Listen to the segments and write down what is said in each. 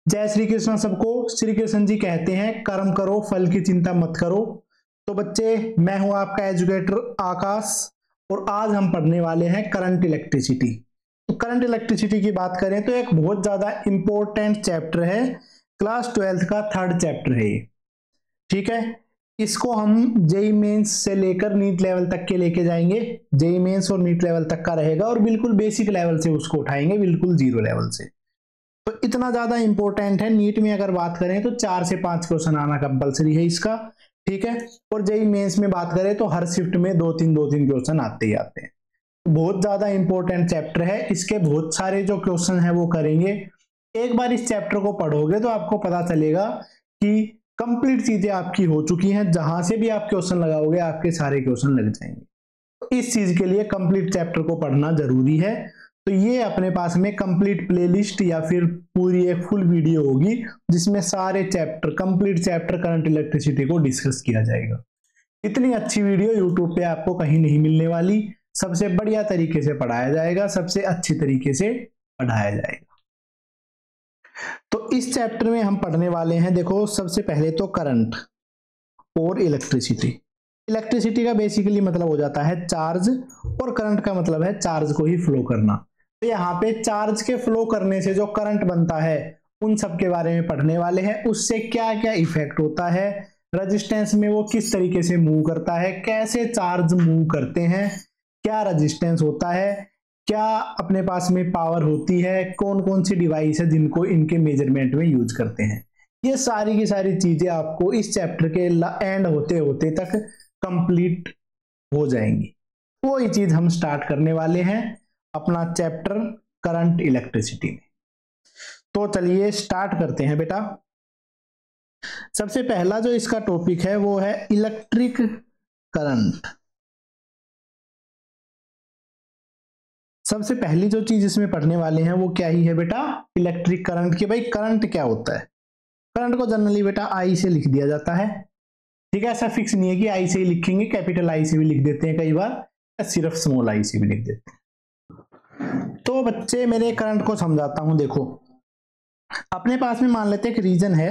जय श्री कृष्ण सबको। श्री कृष्ण जी कहते हैं कर्म करो फल की चिंता मत करो। तो बच्चे, मैं हूं आपका एजुकेटर आकाश और आज हम पढ़ने वाले हैं करंट इलेक्ट्रिसिटी। तो करंट इलेक्ट्रिसिटी की बात करें तो एक बहुत ज्यादा इंपॉर्टेंट चैप्टर है, क्लास 12th का 3rd चैप्टर है ये। ठीक है, इसको हम जेई मेंस से लेकर नीट लेवल तक के लेके जाएंगे। जेई मेंस और नीट लेवल तक का रहेगा और बिल्कुल बेसिक लेवल से उसको उठाएंगे, बिल्कुल जीरो लेवल से। तो इतना ज्यादा इंपॉर्टेंट है। नीट में अगर बात करें तो 4 से 5 क्वेश्चन आना कंपलसरी है इसका। ठीक है, और जेई मेंस में बात करें तो हर शिफ्ट में 2-3 क्वेश्चन आते ही आते हैं। बहुत ज्यादा इंपॉर्टेंट चैप्टर है, इसके बहुत सारे जो क्वेश्चन है वो करेंगे। एक बार इस चैप्टर को पढ़ोगे तो आपको पता चलेगा कि कंप्लीट चीजें आपकी हो चुकी हैं। जहां से भी आप क्वेश्चन लगाओगे आपके सारे क्वेश्चन लग जाएंगे। तो इस चीज के लिए कंप्लीट चैप्टर को पढ़ना जरूरी है। तो ये अपने पास में कंप्लीट प्लेलिस्ट या फिर पूरी एक फुल वीडियो होगी जिसमें सारे chapter, complete chapter current electricity को डिस्कस किया जाएगा। इतनी अच्छी वीडियो यूट्यूब पे आपको कहीं नहीं मिलने वाली। सबसे बढ़िया तरीके से पढ़ाया जाएगा, सबसे अच्छी तरीके से पढ़ाया जाएगा। तो इस चैप्टर में हम पढ़ने वाले हैं, देखो सबसे पहले तो करंट और इलेक्ट्रिसिटी। इलेक्ट्रिसिटी का बेसिकली मतलब हो जाता है चार्ज और करंट का मतलब है चार्ज को ही फ्लो करना। तो यहाँ पे चार्ज के फ्लो करने से जो करंट बनता है उन सब के बारे में पढ़ने वाले हैं। उससे क्या क्या इफेक्ट होता है, रेजिस्टेंस में वो किस तरीके से मूव करता है, कैसे चार्ज मूव करते हैं, क्या रेजिस्टेंस होता है, क्या अपने पास में पावर होती है, कौन कौन सी डिवाइस है जिनको इनके मेजरमेंट में यूज करते हैं। ये सारी की सारी चीजें आपको इस चैप्टर के एंड होते होते तक कंप्लीट हो जाएंगी। वो ही चीज हम स्टार्ट करने वाले हैं अपना चैप्टर करंट इलेक्ट्रिसिटी में। तो चलिए स्टार्ट करते हैं बेटा। सबसे पहला जो इसका टॉपिक है वो है इलेक्ट्रिक करंट। सबसे पहली जो चीज इसमें पढ़ने वाले हैं वो क्या ही है बेटा, इलेक्ट्रिक करंट। कि भाई करंट क्या होता है। करंट को जनरली बेटा आई से लिख दिया जाता है। ठीक है, ऐसा फिक्स नहीं है कि आई से ही लिखेंगे, कैपिटल आई से भी लिख देते हैं कई बार, या सिर्फ स्मॉल आई से भी लिख देते हैं। तो बच्चे मेरे करंट को समझाता हूं। देखो अपने पास में मान लेते हैं एक रीजन है।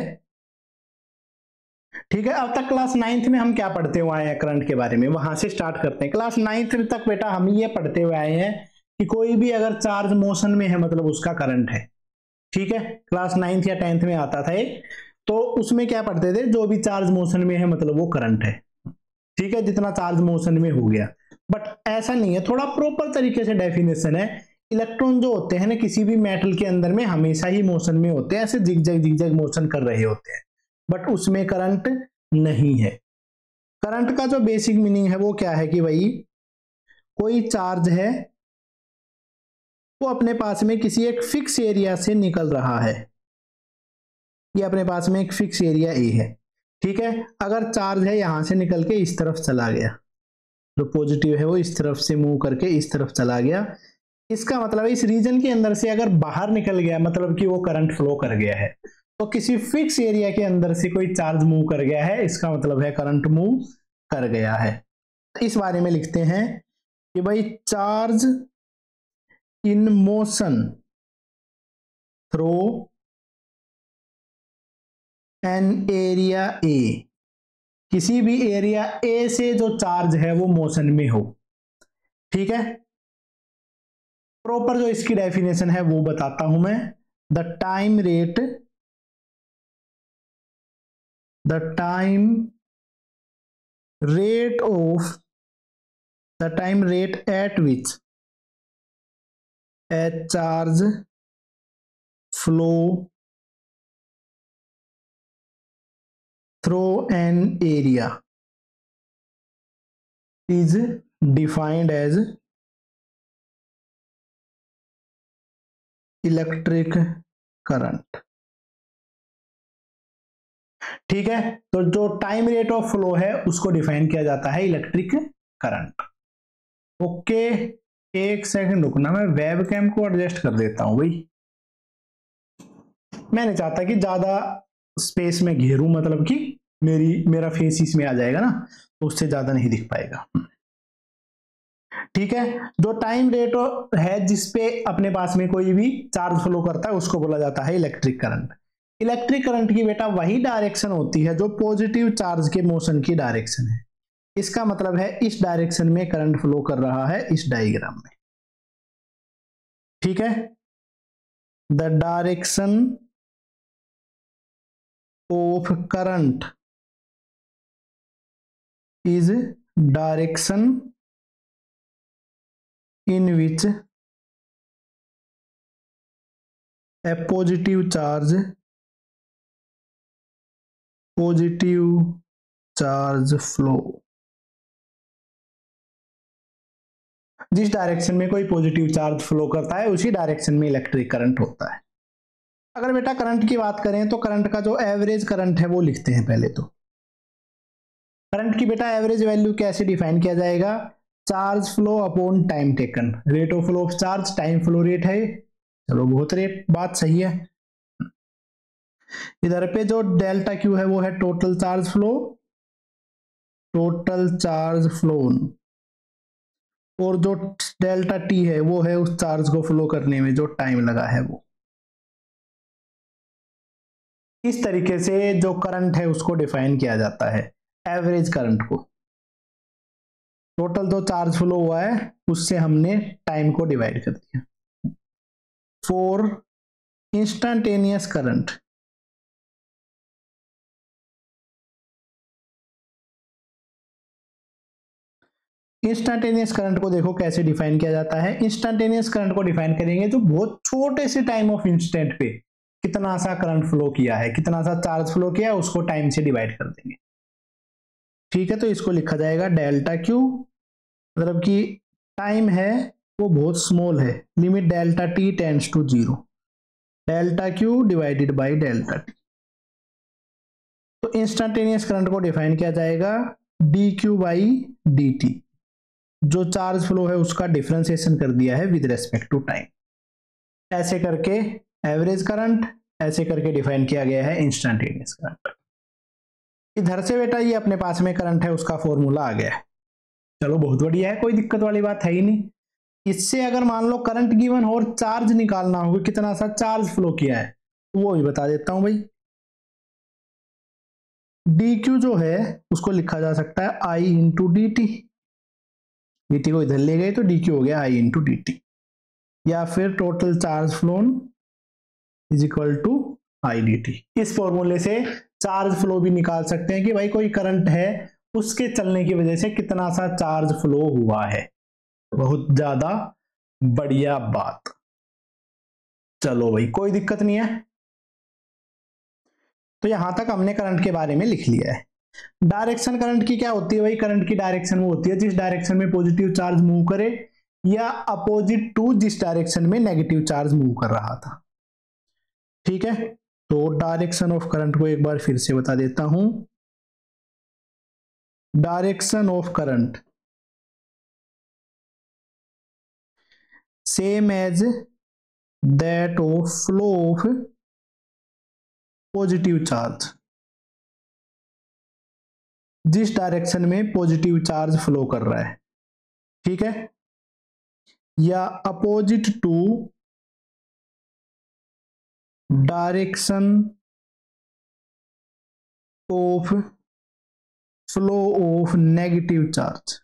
ठीक है, अब तक क्लास 9th में हम क्या पढ़ते हुए आए हैं करंट के बारे में, वहां से स्टार्ट करते हैं। क्लास 9th तक बेटा हम ये पढ़ते हुए आए हैं कि कोई भी अगर चार्ज मोशन में है मतलब उसका करंट है। ठीक है, क्लास 9th या 10th में आता था ये। तो उसमें क्या पढ़ते थे, जो भी चार्ज मोशन में है मतलब वो करंट है। ठीक है, जितना चार्ज मोशन में हो गया। बट ऐसा नहीं है, थोड़ा प्रॉपर तरीके से डेफिनेशन है। इलेक्ट्रॉन जो होते हैं ना किसी भी मेटल के अंदर में हमेशा ही मोशन में होते हैं, ऐसे जिगजैग मोशन कर रहे होते हैं, बट उसमें करंट नहीं है। करंट का जो बेसिक मीनिंग है वो क्या है कि भाई कोई चार्ज है वो अपने पास में किसी एक फिक्स एरिया से निकल रहा है। ये अपने पास में एक फिक्स एरिया ए है। ठीक है, अगर चार्ज है यहां से निकल के इस तरफ चला गया, जो पॉजिटिव है वो इस तरफ से मूव करके इस तरफ चला गया, इसका मतलब इस रीजन के अंदर से अगर बाहर निकल गया मतलब कि वो करंट फ्लो कर गया है। तो किसी फिक्स एरिया के अंदर से कोई चार्ज मूव कर गया है, इसका मतलब है करंट मूव कर गया है। इस बारे में लिखते हैं कि भाई charge in motion through an area ए। किसी भी एरिया ए से जो चार्ज है वो मोशन में हो। ठीक है, प्रॉपर जो इसकी डेफिनेशन है वो बताता हूं मैं। The time rate at which A charge flow through an area is defined as electric current. ठीक है, तो जो टाइम रेट ऑफ फ्लो है उसको डिफाइन किया जाता है इलेक्ट्रिक करंट। ओके, एक सेकंड रुकना, मैं वेबकैम को एडजस्ट कर देता हूं भाई। मैं नहीं चाहता कि ज्यादा स्पेस में घेरूं, मतलब कि मेरा फेस इसमें आ जाएगा ना, तो उससे ज्यादा नहीं दिख पाएगा। ठीक है, जो टाइम रेट है जिसपे अपने पास में कोई भी चार्ज फ्लो करता है उसको बोला जाता है इलेक्ट्रिक करंट। इलेक्ट्रिक करंट की बेटा वही डायरेक्शन होती है जो पॉजिटिव चार्ज के मोशन की डायरेक्शन है। इसका मतलब है इस डायरेक्शन में करंट फ्लो कर रहा है इस डायग्राम में। ठीक है, the direction of current is direction in which A positive charge flow. जिस डायरेक्शन में कोई पॉजिटिव चार्ज फ्लो करता है उसी डायरेक्शन में इलेक्ट्रिक करंट होता है। अगर बेटा करंट की बात करें तो करंट का जो एवरेज करंट है वो लिखते हैं पहले तो। करंट की बेटा एवरेज वैल्यू कैसे डिफाइन किया जाएगा? Charge flow upon time taken, rate of flow of charge time flow rate है। चलो बहुत रेट बात सही है। इधर पे जो डेल्टा क्यू है वो है टोटल चार्ज फ्लोन, और जो डेल्टा टी है वो है उस चार्ज को फ्लो करने में जो टाइम लगा है वो। इस तरीके से जो करंट है उसको डिफाइन किया जाता है, एवरेज करंट को। टोटल जो चार्ज फ्लो हुआ है उससे हमने टाइम को डिवाइड कर दिया। For instantaneous current, instantaneous current को देखो कैसे डिफाइन किया जाता है। इंस्टेंटेनियस करंट को डिफाइन करेंगे जो बहुत छोटे से टाइम ऑफ इंस्टेंट पे कितना सा करंट फ्लो किया है, कितना सा चार्ज फ्लो किया है, उसको टाइम से डिवाइड कर देंगे। ठीक है, तो इसको लिखा जाएगा डेल्टा क्यू, मतलब कि टाइम है वो बहुत स्मॉल है, limit delta T tends to 0, delta Q divided by delta T. तो इंस्टेंटेनियस करंट को डिफाइन किया जाएगा D Q by D T, जो चार्ज फ्लो है उसका डिफरेंशिएशन कर दिया है विद रेस्पेक्ट टू टाइम। ऐसे करके एवरेज करंट, ऐसे करके डिफाइन किया गया है इंस्टेंटेनियस करंट। इधर से बेटा ये अपने पास में करंट है उसका फॉर्मूला आ गया है। चलो बहुत बढ़िया है, कोई दिक्कत वाली बात है ही नहीं। इससे अगर मान लो करंट गिवन और चार्ज निकालना होगा, कितना सा चार्ज फ्लो किया है, वो भी बता देता हूं भाई। डी क्यू जो है उसको लिखा जा सकता है I into D T, D T को इधर ले गए तो डी क्यू हो गया आई इंटू डी टी, या फिर total charge flown is equal to I D T. इस फॉर्मूले से चार्ज फ्लो भी निकाल सकते हैं कि भाई कोई करंट है उसके चलने की वजह से कितना सा चार्ज फ्लो हुआ है। बहुत ज्यादा बढ़िया बात। चलो भाई कोई दिक्कत नहीं है। तो यहां तक हमने करंट के बारे में लिख लिया है। डायरेक्शन करंट की क्या होती है भाई? करंट की डायरेक्शन वो होती है जिस डायरेक्शन में पॉजिटिव चार्ज मूव करे, या अपोजिट टू जिस डायरेक्शन में नेगेटिव चार्ज मूव कर रहा था। ठीक है, तो डायरेक्शन ऑफ करंट को एक बार फिर से बता देता हूं। Direction of current same as that of flow of positive charge, जिस डायरेक्शन में पॉजिटिव चार्ज फ्लो कर रहा है। ठीक है, या opposite to direction of flow of negative charge,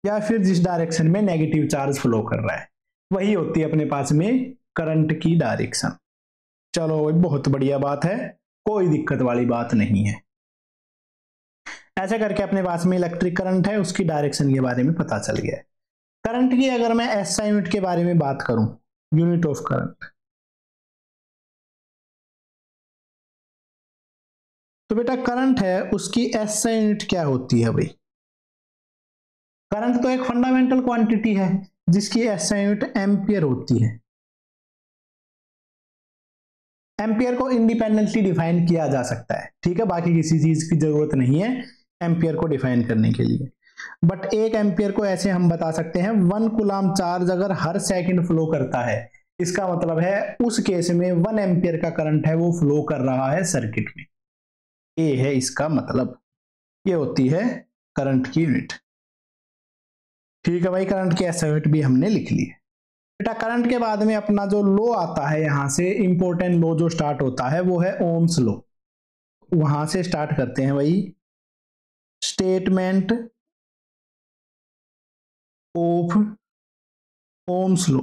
या फिर जिस डायरेक्शन में नेगेटिव चार्ज फ्लो कर रहा है, वही होती है अपने पास में करंट की डायरेक्शन। चलो बहुत बढ़िया बात है, कोई दिक्कत वाली बात नहीं है। ऐसे करके अपने पास में इलेक्ट्रिक करंट है उसकी डायरेक्शन के बारे में पता चल गया है। करंट की अगर मैं एसआई यूनिट के बारे में बात करूं, यूनिट ऑफ करंट, तो बेटा करंट है उसकी एसआई यूनिट क्या होती है भाई? करंट तो एक फंडामेंटल क्वांटिटी है जिसकी एसआई यूनिट एम्पियर होती है। एम्पियर को इंडिपेंडेंटली डिफाइन किया जा सकता है, ठीक है, बाकी किसी चीज की जरूरत नहीं है एम्पियर को डिफाइन करने के लिए। बट एक एम्पियर को ऐसे हम बता सकते हैं 1 कूलम चार्ज अगर हर सेकंड फ्लो करता है, इसका मतलब है उस केस में 1 एम्पियर का करंट है वो फ्लो कर रहा है सर्किट में। ये है इसका मतलब, ये होती है करंट की यूनिट। ठीक है भाई, करंट की एसआई यूनिट भी हमने लिख ली है। बेटा करंट के बाद में अपना जो लॉ आता है, यहां से इंपॉर्टेंट लॉ जो स्टार्ट होता है वो है ओम्स लॉ। वहां से स्टार्ट करते हैं भाई, statement of Ohm's law.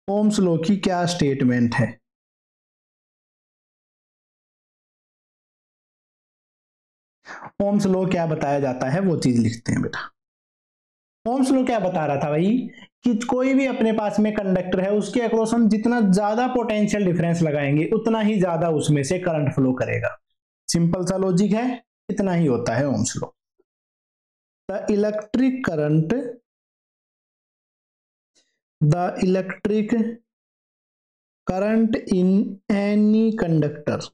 Ohm's law की क्या स्टेटमेंट है? ओम्स लॉ क्या बताया जाता है वो चीज लिखते हैं बेटा। ओम्स लॉ क्या बता रहा था भाई कि कोई भी अपने पास में कंडक्टर है, उसके अक्रॉस हम जितना ज्यादा पोटेंशियल डिफरेंस लगाएंगे उतना ही ज्यादा उसमें से करंट फ्लो करेगा। सिंपल सा लॉजिक है, इतना ही होता है Ohm's law. The electric current in any conductor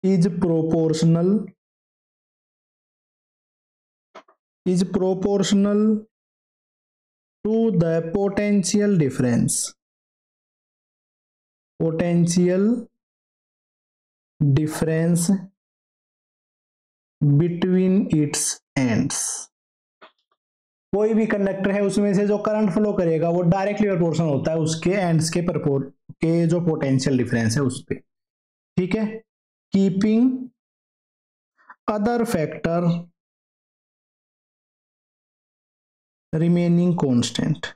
is proportional to the potential difference between its ends। कोई भी कंडक्टर है उसमें से जो करंट फ्लो करेगा वो डायरेक्टली प्रोपोर्शनल होता है उसके एंड्स के जो पोटेंशियल डिफरेंस है उस पे। ठीक है, keeping other factor remaining constant.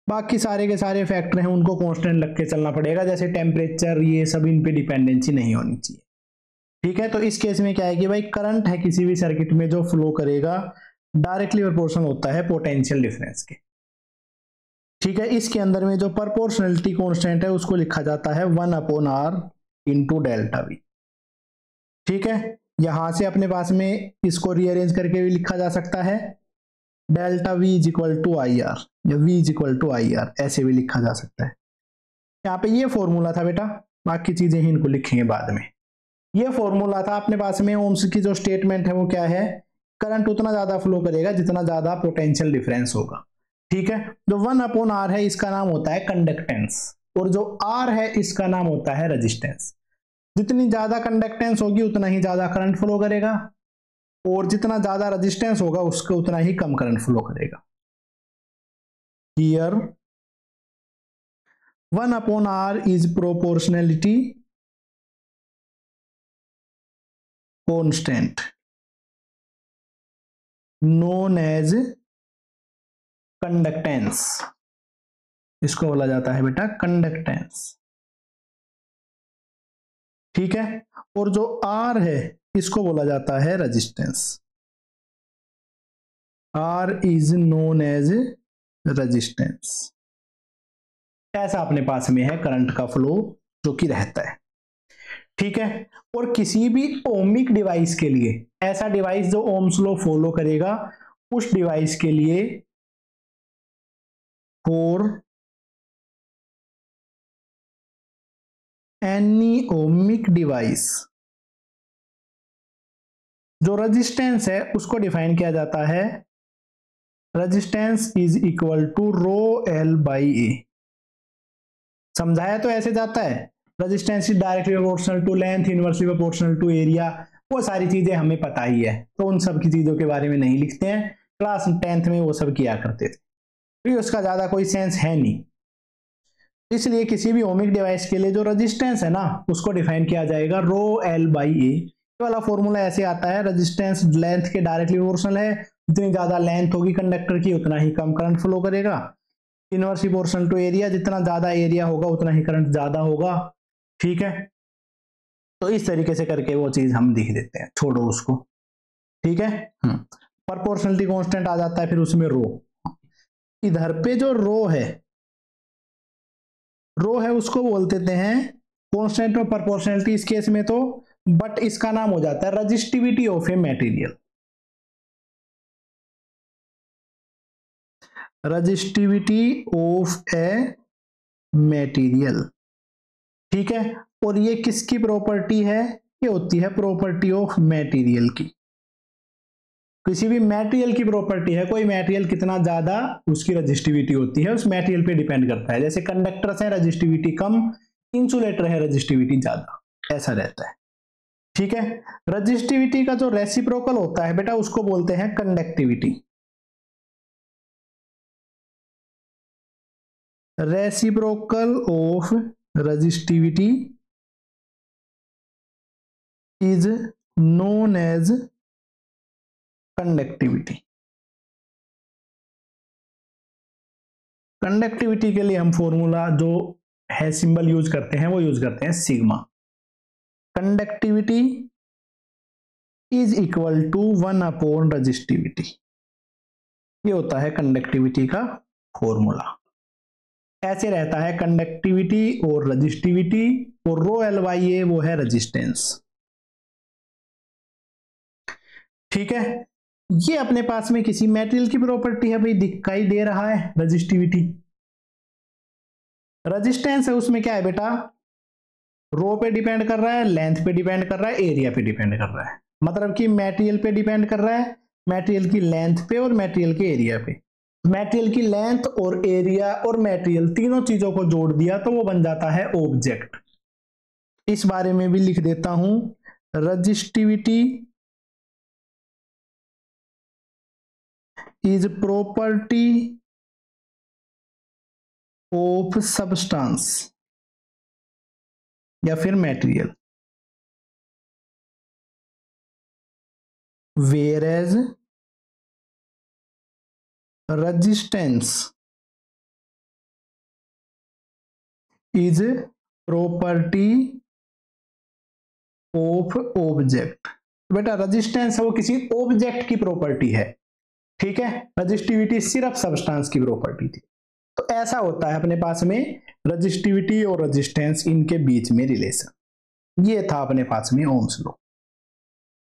बाकी सारे के सारे फैक्टर हैं उनको कांस्टेंट लग के चलना पड़ेगा, जैसे टेम्परेचर, ये सब इन पे डिपेंडेंसी नहीं होनी चाहिए। ठीक है, तो इस केस में क्या है कि भाई करंट है किसी भी सर्किट में जो फ्लो करेगा डायरेक्टली प्रोपोर्शनल होता है पोटेंशियल डिफरेंस के। ठीक है, इसके अंदर में जो प्रोपोर्शनलिटी कांस्टेंट है उसको लिखा जाता है 1/r इंटू डेल्टा वी। ठीक है, यहां से अपने पास में इसको रीअरेंज करके भी लिखा जा सकता है, delta V is equal to I R या V is equal to I R, ऐसे भी लिखा जा सकता है। यहाँ पे ये फॉर्मूला था बेटा, बाकी चीजें ही इनको लिखेंगे बाद में। ये फॉर्मूला था अपने पास में, ओम्स की जो स्टेटमेंट है वो क्या है, करंट उतना ज्यादा फ्लो करेगा जितना ज्यादा पोटेंशियल डिफरेंस होगा। ठीक है, जो 1/r है इसका नाम होता है कंडक्टेंस, और जो r है इसका नाम होता है रेजिस्टेंस। जितनी ज्यादा कंडक्टेंस होगी उतना ही ज्यादा करंट फ्लो करेगा, और जितना ज्यादा रेजिस्टेंस होगा उसको उतना ही कम करंट फ्लो करेगा। Here 1/r is proportionality constant known as conductance. इसको बोला जाता है बेटा कंडक्टेंस। ठीक है, और जो R है इसको बोला जाता है resistance. R is known as resistance. ऐसा अपने पास में है करंट का फ्लो जो कि रहता है। ठीक है, और किसी भी ओमिक डिवाइस के लिए, ऐसा डिवाइस जो ओम्स लॉ फॉलो करेगा, उस डिवाइस के लिए फॉर एनी ओमिक डिवाइस जो रेजिस्टेंस है उसको डिफाइन किया जाता है, resistance is equal to rho L by A. समझाया तो ऐसे जाता है, resistance is directly proportional to length, inversely proportional to area, वो सारी चीजें हमें पता ही है, तो उन सब की चीजों के बारे में नहीं लिखते हैं, क्लास 10th में वो सब किया करते थे, तो उसका ज्यादा कोई सेंस है नहीं। इसलिए किसी भी ओमिक डिवाइस के लिए जो रेजिस्टेंस है ना उसको डिफाइन किया जाएगा रो एल बाई ए। वाला फॉर्मूला ऐसे आता है, रेजिस्टेंस लेंथ के डायरेक्टली प्रोपोर्शनल है, जितनी ज्यादा लेंथ होगी कंडक्टर की उतना ही कम करंट फ्लो करेगा। इनवर्सली प्रोपोर्शनल टू एरिया, जितना ज्यादा एरिया होगा उतना ही करंट ज्यादा होगा। ठीक है, तो इस तरीके से करके वो चीज हम लिख देते हैं, छोड़ो उसको। ठीक है, प्रोपोर्शनलिटी कांस्टेंट आ जाता है फिर उसमें रो। इधर पे जो रो है उसको बोल देते हैं कांस्टेंट ऑफ प्रोपोर्शनलिटी इस केस में तो, बट इसका नाम हो जाता है resistivity of a material. Resistivity of a material. ठीक है, और ये किसकी प्रॉपर्टी है, ये होती है प्रॉपर्टी ऑफ मटेरियल की। किसी भी मटेरियल की प्रॉपर्टी है, कोई मटेरियल कितना ज्यादा उसकी रेजिस्टिविटी होती है उस मटेरियल पे डिपेंड करता है। जैसे कंडक्टर्स है रेजिस्टिविटी कम, इंसुलेटर है रेजिस्टिविटी ज्यादा, ऐसा रहता है। ठीक है। रजिस्टिविटी का जो रेसिप्रोकल होता है बेटा उसको बोलते हैं conductivity. Reciprocal of resistivity is known as conductivity. Conductivity के लिए हम फॉर्मूला जो है सिंबल यूज करते हैं वो यूज करते हैं sigma. Conductivity is equal to 1 upon resistivity, ये होता है कंडक्टिविटी का फॉर्मूला। ऐसे रहता है कंडक्टिविटी और रजिस्टिविटी, और रो एल बाई ए वो है रेजिस्टेंस। ठीक है। ये अपने पास में किसी मेटेरियल की प्रॉपर्टी है भाई, दिखाई दे रहा है रजिस्टिविटी। रेजिस्टेंस है उसमें क्या है बेटा, रो पे डिपेंड कर रहा है, लेंथ पे डिपेंड कर रहा है, एरिया पे डिपेंड कर रहा है। मतलब कि मटेरियल पे डिपेंड कर रहा है, मटेरियल की लेंथ पे और मटेरियल के एरिया पे। मटेरियल की लेंथ और एरिया और मटेरियल तीनों चीजों को जोड़ दिया तो वो बन जाता है ऑब्जेक्ट। इस बारे में भी लिख देता हूं, resistivity is property of substance या फिर material, whereas resistance is property of object। बेटा रेजिस्टेंस है वो किसी ऑब्जेक्ट की प्रॉपर्टी है, ठीक है। रजिस्टिविटी सिर्फ सब्सटेंस की प्रॉपर्टी थी। तो ऐसा होता है अपने पास में रजिस्टिविटी और रेजिस्टेंस, इनके बीच में रिलेशन। ये था अपने पास में ओम्स लॉ,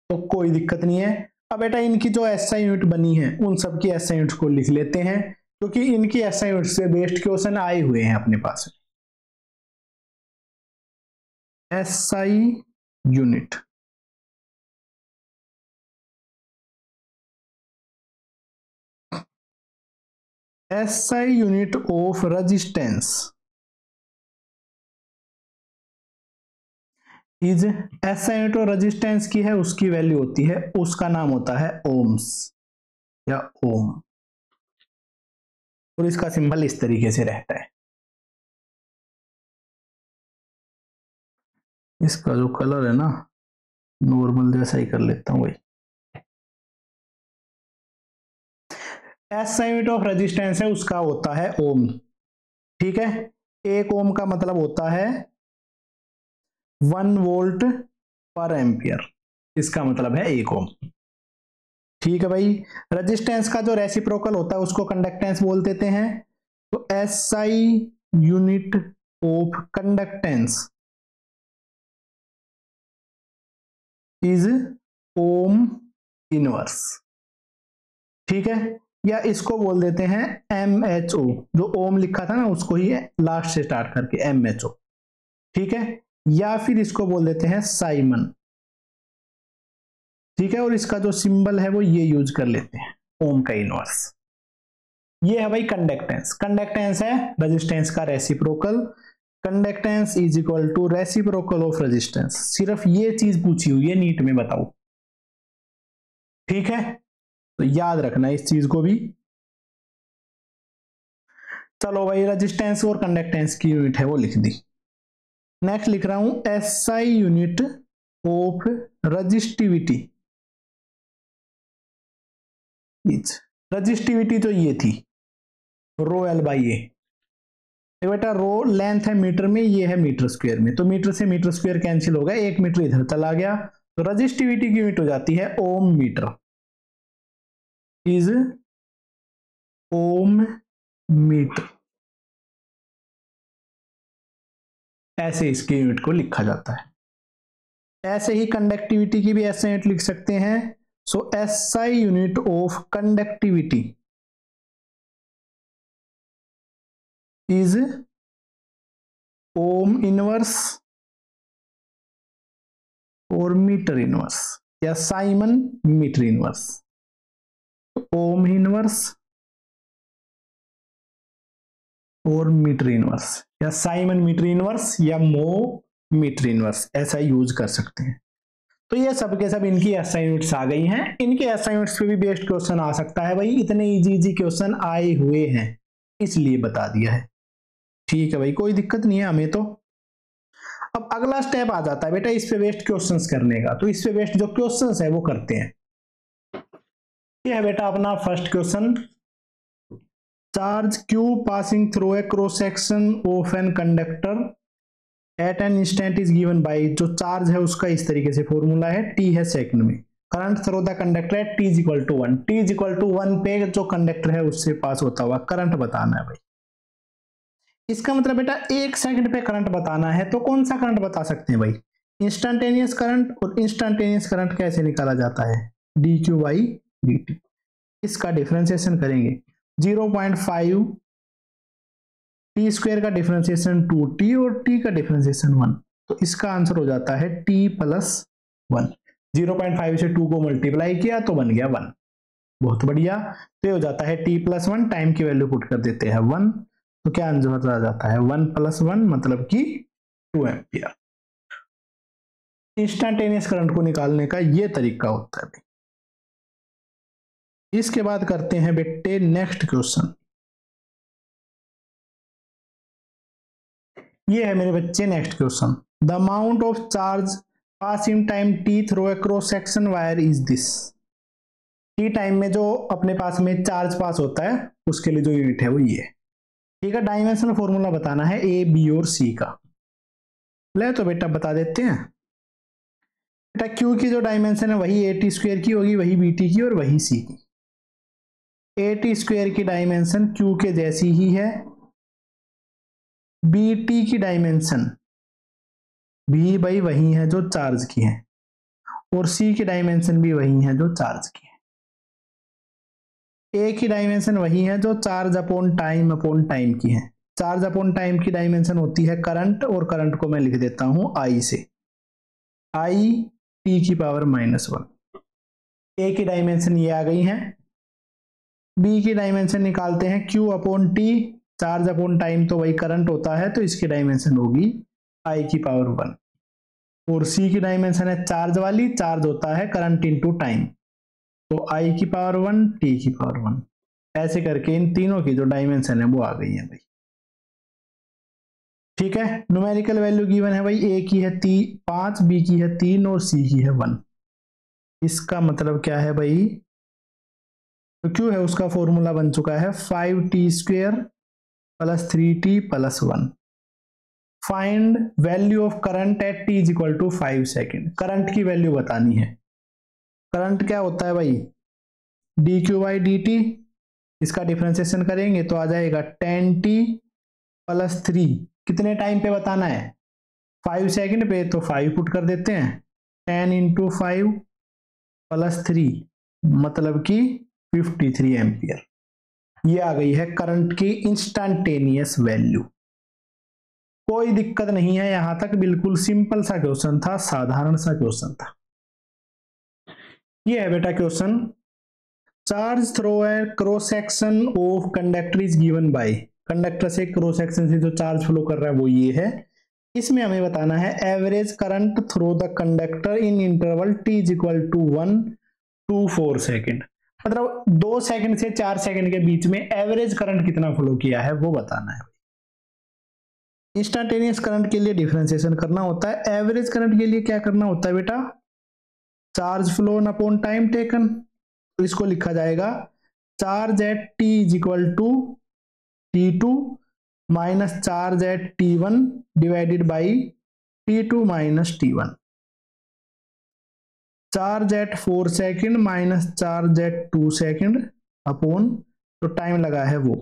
तो कोई दिक्कत नहीं है। अब बेटा इनकी जो एसआई यूनिट बनी है उन सब की एसआई यूनिट को लिख लेते हैं, क्योंकि इनकी एसआई यूनिट से बेस्ड क्वेश्चन आए हुए हैं अपने पास। SI unit, SI unit of resistance is, SI unit और रेजिस्टेंस की है उसकी वैल्यू होती है, उसका नाम होता है ओम्स या ओम, और इसका सिंबल इस तरीके से रहता है। इसका जो कलर है ना नॉर्मल जैसा ही कर लेता हूं भाई। एसआई यूनिट ऑफ रेजिस्टेंस है उसका होता है ओम, ठीक है। एक ओम का मतलब होता है 1 वोल्ट पर एम्पियर, इसका मतलब है 1 ओम, ठीक है भाई। रेजिस्टेंस का जो रेसिप्रोकल होता है उसको कंडक्टेंस बोल देते हैं। तो SI unit of conductance is ohm inverse, ठीक है। या इसको बोल देते हैं MHO, जो ओम लिखा था ना उसको ही लास्ट से स्टार्ट करके MHO, ठीक है। या फिर इसको बोल देते हैं साइमन, ठीक है। और इसका जो सिंबल है वो ये यूज कर लेते हैं, ओम का इनवर्स। ये है भाई कंडक्टेंस। कंडक्टेंस है रेजिस्टेंस का reciprocal. Conductance is equal to reciprocal of resistance. सिर्फ ये चीज पूछी हुई है नीट में, बताओ, ठीक है। तो याद रखना इस चीज को भी। चलो भाई, रेजिस्टेंस और कंडक्टेंस की यूनिट है वो लिख दी। नेक्स्ट लिख रहा हूं SI unit of resistivity. Resistivity तो ये थी रो एल बाई ए, बेटा रो लेंथ है मीटर में, ये है मीटर स्क्वायर में, तो मीटर से मीटर स्क्वायर कैंसिल हो गया, 1 मीटर इधर चला गया, तो रजिस्टिविटी की यूनिट हो जाती है ओम मीटर, इज ओम मीटर। ऐसे इसकी यूनिट को लिखा जाता है। ऐसे ही कंडक्टिविटी की भी ऐसे यूनिट लिख सकते हैं। So SI unit of conductivity is ohm inverse और मीटर इनवर्स या siemens meter inverse. Ohm inverse और मीटर इनवर्स या साइमन मीटर इनवर्स या मो मीटर इनवर्स, ऐसा यूज कर सकते हैं। तो ये सब के सब इनकी एसआई यूनिट्स आ गई हैं। इनके एसआई यूनिट्स पे भी बेस्ड क्वेश्चन आ सकता है भाई, इतने इजी क्वेश्चन आए हुए हैं इसलिए बता दिया है। ठीक है भाई, कोई दिक्कत नहीं है हमें तो। अब अगला स्टेप आ जाता है बेटा इस पे बेस्ड क्वेश्चंस करने का, तो इस पे बेस्ड जो क्वेश्चंस है वो करते हैं। ये है बेटा अपना first question, charge Q passing through a cross section of an conductor at an instant is given by, जो चार्ज है उसका इस तरीके से फॉर्मूला है, t है सेकंड में, current through the conductor at t is equal to 1, t is equal to 1 पे जो कंडक्टर है उससे पास होता हुआ करंट बताना है भाई। इसका मतलब बेटा 1 सेकंड पे करंट बताना है, तो कौन सा करंट बता सकते हैं भाई, इंस्टेंटेनियस करंट। और इंस्टेंटेनियस करंट कैसे निकाला जाता है, dq बाई dt। इसका डिफरेंशिएशन करेंगे 0.5 टी स्क्वायर का डिफरेंशिएशन 2t और t का डिफरेंशिएशन 1, तो इसका आंसर हो जाता है t प्लस 1। 0.5 से 2 को मल्टीप्लाई किया तो बन गया 1, बहुत बढ़िया। तो ये हो जाता है t प्लस 1, टाइम की वैल्यू पुट कर देते हैं 1, तो क्या आंसर आ जाता है 1 प्लस 1 मतलब कि 2 एम्पियर। इंस्टेंटेनियस करंट को निकालने का ये तरीका होता है भाई। इसके बाद करते हैं बेटे नेक्स्ट क्वेश्चन। ये है मेरे बच्चे next question, the amount of charge passing time t through a cross section wire is this. t time में जो अपने पास में चार्ज पास होता है उसके लिए जो यूनिट है वो ये। ठीक है, डायमेंशन फॉर्मूला बताना है a b और c का। ले तो बेटा बता देते हैं। बेटा q की जो डायमेंशन है वही at स्क्वायर की होगी, वही bt की और वही c की। at स्क्वायर की डायमेंशन q के जैसी ही है, bt की डायमेंशन भी भाई वही है जो चार्ज की है, और c की डायमेंशन भी वही है जो चार्ज की है। a की डायमेंशन वही है जो चार्ज अपॉन टाइम की है। चार्ज अपॉन टाइम की डायमेंशन होती है करंट, और करंट को मैं लिख देता हूं I से, I t की पावर -1। a की डायमेंशन ये आ गई है। b की डायमेंशन निकालते हैं q upon t, charge upon time तो वही करंट होता है, तो इसकी डायमेंशन होगी I की पावर 1। और c की डायमेंशन है चार्ज वाली, चार्ज होता है करंट इनटू टाइम, तो I की पावर 1 t की पावर 1। ऐसे करके इन तीनों की जो डायमेंशन है वो आ गई है भाई। ठीक है, न्यूमेरिकल वैल्यू गिवन है भाई, a की है 5, b की है 3 और c की है 1। इसका मतलब क्या है भाई, तो क्यों है उसका फॉर्मूला बन चुका है 5t square plus 3t plus 1। Find value of current at t is equal to 5 second. Current की वैल्यू बतानी है। करंट क्या होता है भाई, dq बाई dt। इसका डिफरेंशिएशन करेंगे तो आ जाएगा 10t प्लस 3। कितने टाइम पे बताना है, 5 सेकेंड पे, तो 5 पुट कर देते हैं, 10 इंटू 5 प्लस 3 मतलब कि 53 एम्पियर। ये आ गई है करंट की इंस्टेंटेनियस वैल्यू। कोई दिक्कत नहीं है यहां तक, बिल्कुल सिंपल सा क्वेश्चन था, साधारण सा क्वेश्चन था। ये है बेटा question, charge through a cross section of conductor is given bye. Conductor से क्रॉस सेक्शन से जो चार्ज फ्लो कर रहा है वो ये है। इसमें हमें बताना है average current through the conductor in interval t is equal to 1 to 4 second. मतलब 2 सेकंड से 4 सेकंड के बीच में एवरेज करंट कितना फ्लो किया है वो बताना है। इंस्टेंटेनियस करंट के लिए डिफरेंशिएशन करना होता है, एवरेज करंट के लिए क्या करना होता है बेटा, charge flow upon time taken. तो इसको लिखा जाएगा charge at t is equal to t2 minus charge at t1 divided by t2 minus t1। Charge at 4 second minus charge at 2 second upon, तो टाइम लगा है वो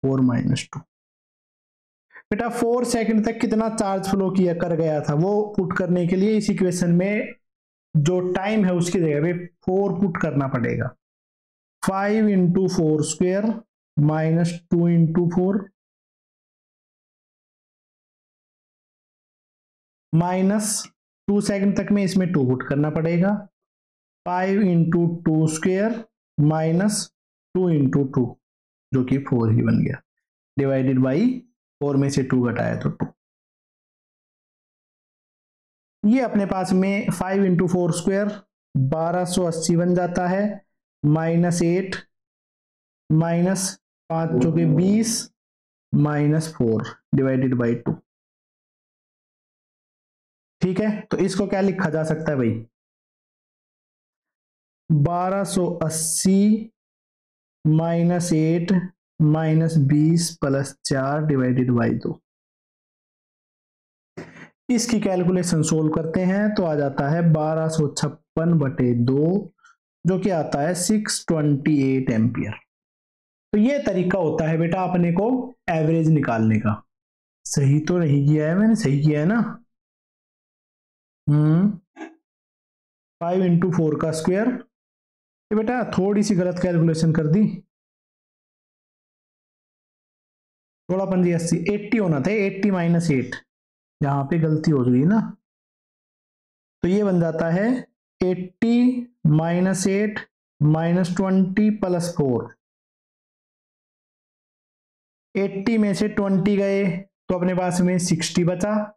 4 माइनस 2। बेटा 4 second तक कितना चार्ज फ्लो किया कर गया था वो पुट करने के लिए इस इक्वेशन में जो टाइम है उसकी जगह पे 4 पुट करना पड़ेगा। 5 into 4 square minus 2 into 4 minus 2 second तक में इसमें 2 पुट करना पड़ेगा। 5 इंटू 2 स्क्वेयर माइनस 2 इंटू 2 जो कि 4 ही बन गया, डिवाइडेड बाई 4 में से 2 घटाया तो 2। ये अपने पास में 5 इंटू 4 स्क्वायर 1280 बन जाता है, -8 -5 जो कि 20 -4 डिवाइडेड बाई 2। ठीक है, तो इसको क्या लिखा जा सकता है भाई, 1280 -8 -20 + 4 डिवाइडेड बाई 2। इसकी कैलकुलेशन सोल्व करते हैं तो आ जाता है 1256/2, जो कि आता है 628 एम्पियर। तो ये तरीका होता है बेटा अपने को एवरेज निकालने का। सही तो नहीं किया है मैंने, सही किया है ना? 5 इंटू 4 का स्क्वायर, ये बेटा थोड़ी सी गलत कैलकुलेशन कर दी, थोड़ा 85 80 होना था, 80 -8, यहां पे गलती हो गई ना। तो ये बन जाता है 80 -8 -20 + 4। 80 में से 20 गए तो अपने पास में 60 बचा,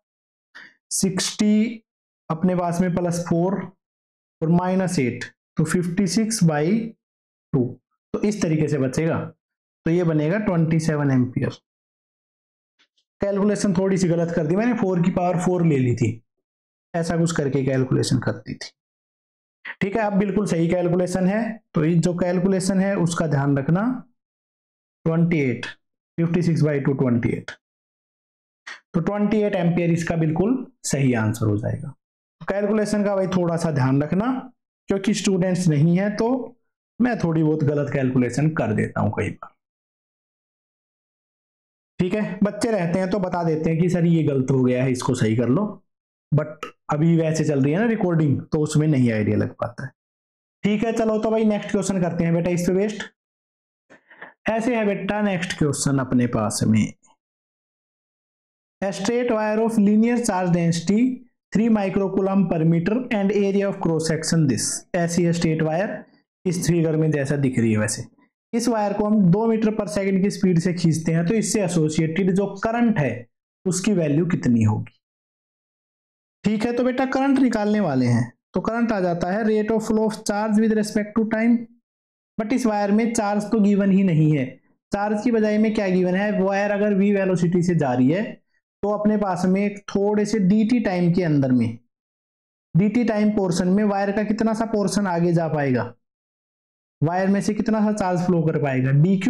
60 अपने पास में +4 और -8 तो 56/2। तो इस तरीके से बचेगा, तो ये बनेगा 27 एम्पियर। कैलकुलेशन थोड़ी सी गलत कर दी मैंने, 4 की पावर 4 ले ली थी, ऐसा कुछ करके कैलकुलेशन करती थी। ठीक है, अब बिल्कुल सही कैलकुलेशन है, तो ये जो कैलकुलेशन है उसका ध्यान रखना। 28 56/2 28, तो 28 एम्पियर इसका बिल्कुल सही आंसर हो जाएगा। कैलकुलेशन का भाई थोड़ा सा ध्यान रखना, क्योंकि स्टूडेंट्स नहीं है तो मैं थोड़ी बहुत गलत कैलकुलेशन कर देता हूं कई बार। ठीक है, बच्चे रहते हैं तो बता देते हैं कि सर ये गलत हो गया है, इसको सही कर लो, बट अभी वैसे चल रही है ना रिकॉर्डिंग, तो उसमें नहीं आइडिया लग पाता है। ठीक है, चलो तो भाई नेक्स्ट क्वेश्चन करते हैं बेटा इस पे बेस्ट। ऐसे है बेटा नेक्स्ट क्वेश्चन अपने पास में, A straight wire of linear charge density 3 microcoulomb per meter and area of cross section this। ऐसी है स्ट्रेट वायर, इस फिगर में जैसा दिख रही है वैसे। इस वायर को हम 2 मीटर पर सेकंड की स्पीड से खींचते हैं, तो इससे एसोसिएटेड जो करंट है उसकी वैल्यू कितनी होगी। ठीक है, तो बेटा करंट निकालने वाले हैं, तो करंट आ जाता है rate of flow of charge with respect to time. But इस वायर में चार्ज तो गिवन ही नहीं है, चार्ज की बजाय में क्या गिवन है, वायर अगर v वेलोसिटी से जा रही है तो अपने पास में थोड़े से dt टाइम के अंदर में, dt टाइम पोर्शन में वायर का कितना सा पोर्शन आगे जा पाएगा, वायर में से कितना सा चार्ज फ्लो कर पाएगा, dq।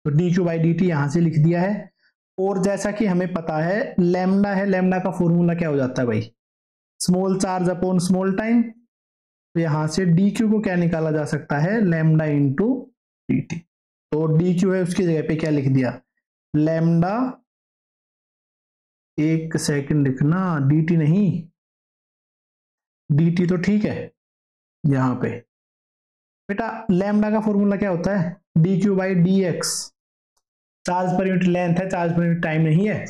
तो dq/dt यहां से लिख दिया है। और जैसा कि हमें पता है लैम्डा है, लैम्डा का फॉर्मूला क्या हो जाता है भाई, small charge upon small time. तो यहां से dq को क्या निकाला जा सकता है, लैम्डा इंटू dt। तो dq है उसकी जगह पे क्या लिख दिया, लैम्डा, एक सेकंड लिखना, dt नहीं, dt तो ठीक है यहां पे बेटा, लैम्डा का फॉर्मूला क्या होता है, dq/dx। Charge per unit length है, चार्ज पर यूनिट टाइम नहीं है,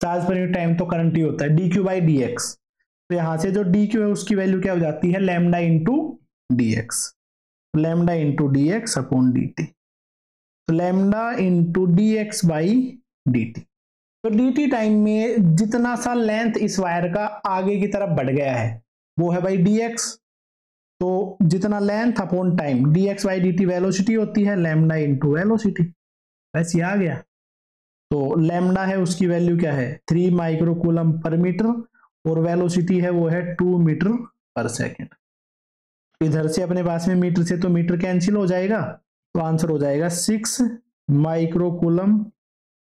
चार्ज पर यूनिट टाइम तो करंट ही होता है, dq/dx। तो यहां से जो dq है उसकी वैल्यू क्या हो जाती है, lambda into dx, lambda into dx upon dt। तो लैम्डा इंटू dx/dt। तो dt टाइम में जितना सा लेंथ इस वायर का आगे की तरफ बढ़ गया है वो है भाई dx। तो जितना length upon time, dx/dt velocity होती है, लैम्डा इंटू वेलोसिटी, वैसे आ गया। तो लैम्डा है उसकी वैल्यू क्या है, 3 माइक्रोकूलम पर मीटर, और वेलोसिटी है वो है 2 मीटर पर सेकेंड। इधर से अपने पास में मीटर से तो मीटर कैंसिल हो जाएगा, तो आंसर हो जाएगा 6 माइक्रोकूलम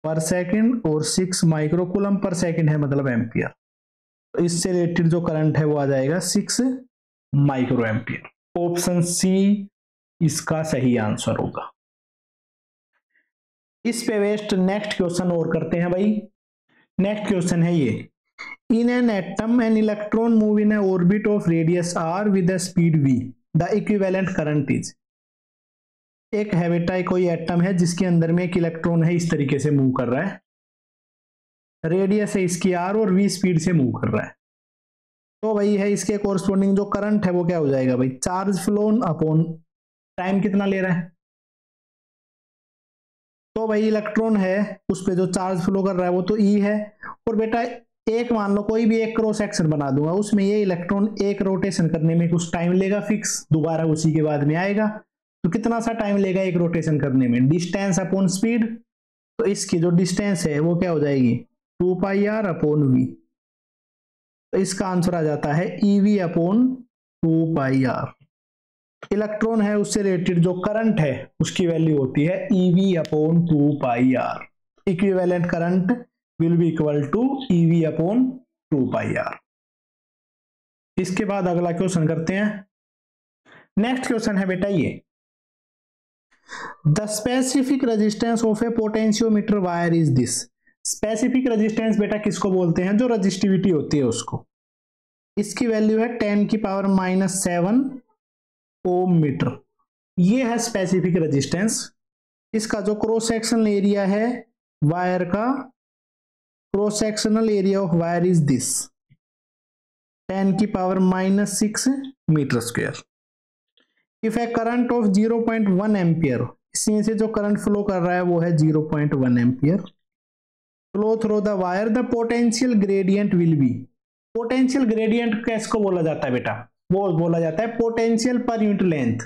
पर सेकेंड, और 6 माइक्रोकूलम पर सेकेंड है मतलब एम्पियर। तो इससे रिलेटेड जो करंट है वो आ जाएगा 6 माइक्रो एम्पियर। ऑप्शन सी इसका सही आंसर होगा। इस पे वेस्ट नेक्स्ट क्वेश्चन और करते हैं भाई। नेक्स्ट क्वेश्चन है ये, in an atom an electron move in orbit of radius r with speed v, the equivalent current is. एक है बेटा कोई एटम है जिसके अंदर में एक इलेक्ट्रॉन है, इस तरीके से मूव कर रहा है, रेडियस है इसकी r और v स्पीड से मूव कर रहा है। तो भाई है इसके कोरस्पॉन्डिंग जो करंट है वो क्या हो जाएगा भाई, चार्ज फ्लोन अपॉन टाइम कितना ले रहा है। तो भाई इलेक्ट्रॉन है उस पे जो चार्ज फ्लो कर रहा है वो तो E है, और बेटा एक मान लो कोई भी एक क्रॉस सेक्शन बना दूंगा, उसमें ये इलेक्ट्रॉन एक रोटेशन करने में कुछ टाइम लेगा फिक्स, दोबारा उसी के बाद में आएगा, तो कितना सा टाइम लेगा एक रोटेशन करने में, डिस्टेंस अपॉन स्पीड। तो इसकी जो डिस्टेंस है वो क्या हो जाएगी 2πr अपॉन v। तो इसका आंसर आ जाता है ev अपॉन 2πr। इलेक्ट्रॉन है उससे रिलेटेड जो करंट है उसकी वैल्यू होती है ev upon 2πr। Equivalent current will be equal to ev upon 2πr। इसके बाद अगला क्वेश्चन करते हैं। नेक्स्ट क्वेश्चन है बेटा ये, the specific resistance of A potentiometer wire is this. Specific resistance बेटा किसको बोलते हैं, जो रजिस्टिविटी होती है उसको। इसकी वैल्यू है 10⁻⁻7 ओम मीटर, ये है स्पेसिफिक रेजिस्टेंस। इसका जो क्रॉस सेक्शनल एरिया है वायर का, cross sectional area of wire is this 10⁻⁻6 metre square. If a current of 0.1 ampere, इसमें से जो करंट फ्लो कर रहा है वो है 0.1 ampere, flow through the wire, the potential gradient will be. Potential gradient किसको बोला जाता है बेटा, वो बोला जाता है potential per unit length.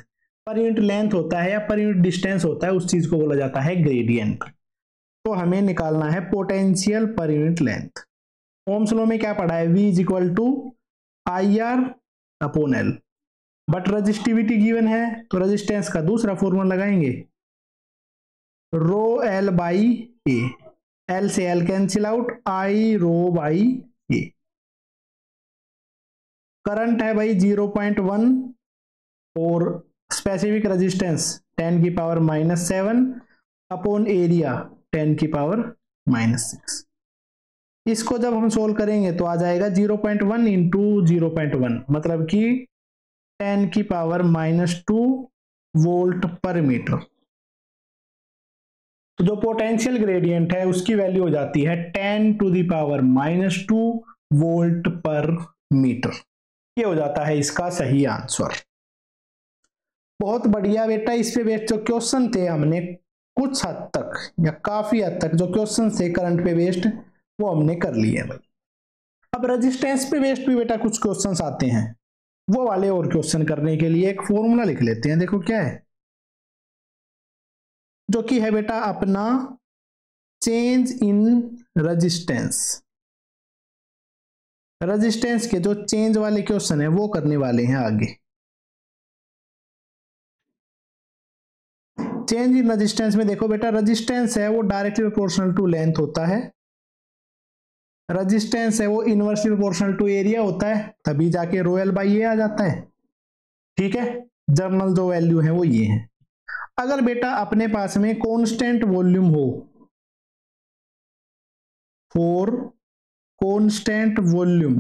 Per unit length होता है या पर यूनिट डिस्टेंस होता है, उस चीज को बोला जाता है ग्रेडियंट। तो हमें निकालना है potential per unit length. Ohm's law में क्या पढ़ा है, V is equal to IR upon L, but resistivity given है तो रेजिस्टेंस का दूसरा फॉर्मूला लगाएंगे, rho L by A। L से L cancel out, I rho by A। Current है भाई 0.1 और स्पेसिफिक रेजिस्टेंस 10⁻⁻7 अपॉन एरिया 10⁻�6। इसको जब हम सोल्व करेंगे तो आ जाएगा 0.1 इंटू 0.1 मतलब कि 10⁻⁻2 वोल्ट पर मीटर। तो जो पोटेंशियल ग्रेडियंट है उसकी वैल्यू हो जाती है 10⁻⁻2 वोल्ट पर मीटर। ये हो जाता है इसका सही आंसर। बहुत बढ़िया बेटा। इस पे बेस्ड जो क्वेश्चन थे हमने कुछ हद तक या काफी हद तक जो क्वेश्चन थे करंट पे बेस्ड वो हमने कर लिए भाई। अब रेजिस्टेंस पे बेस्ड भी बेटा कुछ क्वेश्चंस आते हैं, वो वाले और क्वेश्चन करने के लिए एक फॉर्मूला लिख लेते हैं। देखो क्या है, जो कि है बेटा अपना चेंज इन रेजिस्टेंस। रेजिस्टेंस के जो चेंज वाले क्वेश्चन है वो करने वाले हैं आगे। चेंज इन रेजिस्टेंस में देखो बेटा, रेजिस्टेंस है वो डायरेक्टली प्रोपोर्शनल टू लेंथ होता है, रेजिस्टेंस है वो इनवर्सली प्रोपोर्शनल टू एरिया होता है, तभी जाके रो L बाई A आ जाता है। ठीक है, जर्नल जो वैल्यू है वो ये है। अगर बेटा अपने पास में कांस्टेंट वॉल्यूम हो, फॉर कांस्टेंट वॉल्यूम,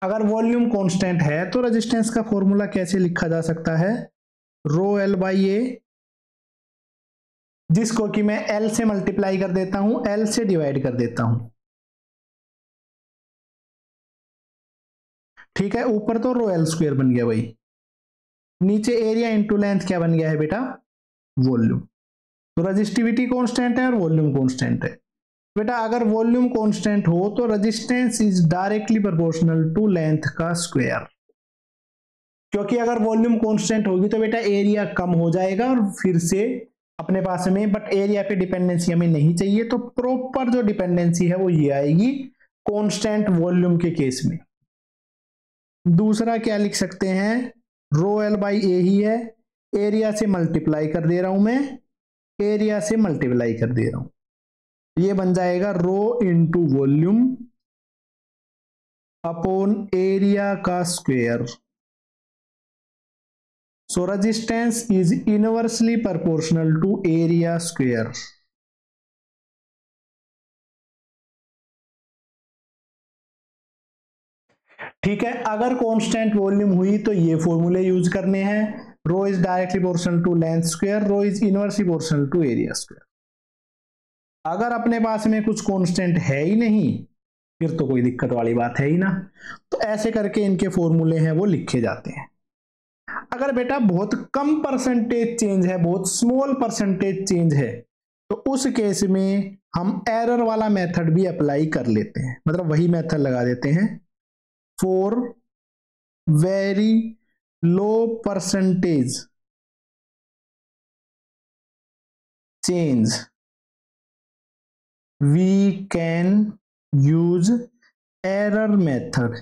अगर वॉल्यूम कांस्टेंट है तो रेजिस्टेंस का फॉर्मूला कैसे लिखा जा सकता है, रो L बाई A, जिसको कि मैं L से मल्टीप्लाई कर देता हूं, L से डिवाइड कर देता हूं। ठीक है, ऊपर तो रो L स्क्वायर बन गया भाई, नीचे एरिया इंटू लेंथ क्या बन गया है बेटा, वॉल्यूम। तो रेजिस्टिविटी कांस्टेंट है और वॉल्यूम कांस्टेंट है। बेटा अगर वॉल्यूम कांस्टेंट हो तो resistance is directly proportional to length का स्क्वायर, क्योंकि अगर वॉल्यूम कांस्टेंट होगी तो बेटा एरिया कम हो जाएगा और फिर से अपने पास में, बट एरिया पे डिपेंडेंसी हमें नहीं चाहिए, तो प्रॉपर जो डिपेंडेंसी है वो ये आएगी कांस्टेंट वॉल्यूम के केस में। दूसरा क्या लिख सकते हैं, रो L बाई A ही है, एरिया से मल्टीप्लाई कर दे रहा हूं मैं, एरिया से मल्टीप्लाई कर दे रहा हूं, ये बन जाएगा rho into volume upon area का square. So resistance is inversely proportional to area square. ठीक है, अगर कांस्टेंट वॉल्यूम हुई तो ये फॉर्मूले यूज करने हैं, rho is directly proportional to length square, rho is inversely proportional to area square. अगर अपने पास में कुछ कांस्टेंट है ही नहीं फिर तो कोई दिक्कत वाली बात है ही ना। तो ऐसे करके इनके फॉर्मूले हैं वो लिखे जाते हैं। अगर बेटा बहुत कम परसेंटेज चेंज है, बहुत स्मॉल परसेंटेज चेंज है, तो उस केस में हम एरर वाला मेथड भी अप्लाई कर लेते हैं, मतलब वही मेथड लगा देते हैं। For very low percentage change we can use error method.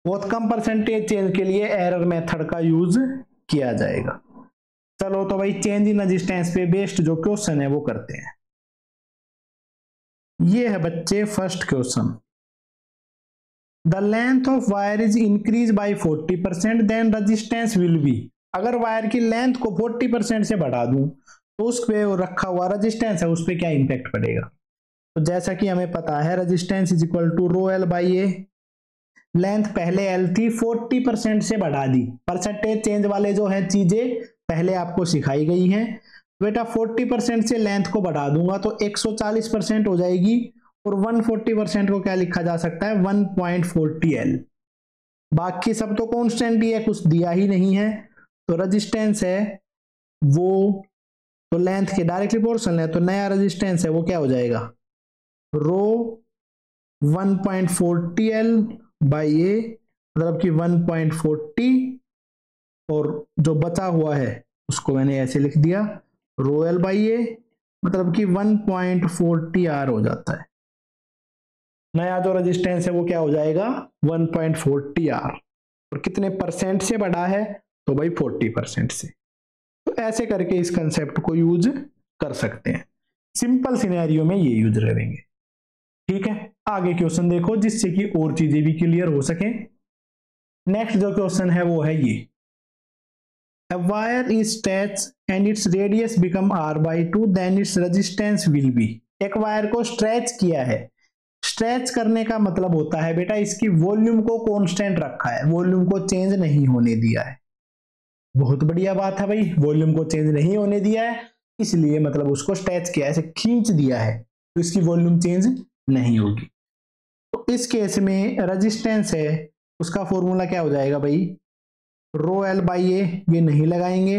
बहुत कम परसेंटेज चेंज के लिए एरर मेथड का यूज किया जाएगा। चलो तो भाई चेंज इन रेजिस्टेंस पे बेस्ड जो क्वेश्चन है वो करते हैं। ये है बच्चे first question. The length of wire is increase by 40% then resistance will be. अगर वायर की लेंथ को 40% से बढ़ा दूं तो उस पे रखा हुआ रेजिस्टेंस है उस पे क्या इंपैक्ट पड़ेगा। तो जैसा कि हमें पता है resistance is equal to rho L by A. Length पहले एल थी, 40% से बढ़ा दी। परसेंटेज चेंज वाले जो है चीजें पहले आपको सिखाई गई हैं। बेटा 40% से लेंथ को बढ़ा दूंगा तो 140% हो जाएगी और 140% को क्या लिखा जा सकता है 1.40 L। बाकी सब तो कांस्टेंट ही है, कुछ दिया ही नहीं है। तो रेजिस्टेंस है वो तो लेंथ के डायरेक्टली प्रोपोर्शनल है, तो नया रेजिस्टेंस है वो क्या हो जाएगा रो 1.40 L बाई ए, मतलब कि 1.40 और जो बचा हुआ है उसको मैंने ऐसे लिख दिया रो एल बाई ए, मतलब कि 1.40 R हो जाता है। नया जो रेजिस्टेंस है वो क्या हो जाएगा 1.40 R। और कितने परसेंट से बढ़ा है तो भाई 40% से। तो ऐसे करके इस कंसेप्ट को यूज कर सकते हैं। सिंपल सिनेरियो में ये यूज रहेंगे। ठीक है, आगे क्वेश्चन देखो जिससे कि और चीजें भी क्लियर हो सके। नेक्स्ट जो क्वेश्चन है वो है ये। A wire is stretched and its radius become r/2 then its resistance will be। एक वायर को स्ट्रेच किया है। स्ट्रेच करने का मतलब होता है बेटा इसकी वॉल्यूम को कांस्टेंट रखा है, वॉल्यूम को चेंज नहीं होने दिया है। बहुत बढ़िया बात है भाई, वॉल्यूम को चेंज नहीं होने दिया है इसलिए मतलब उसको स्ट्रेच किया, ऐसे खींच दिया है तो इसकी वॉल्यूम चेंज नहीं होगी। तो इस केस में रेजिस्टेंस है उसका फॉर्मूला क्या हो जाएगा भाई रो एल बाई ए। ये नहीं लगाएंगे,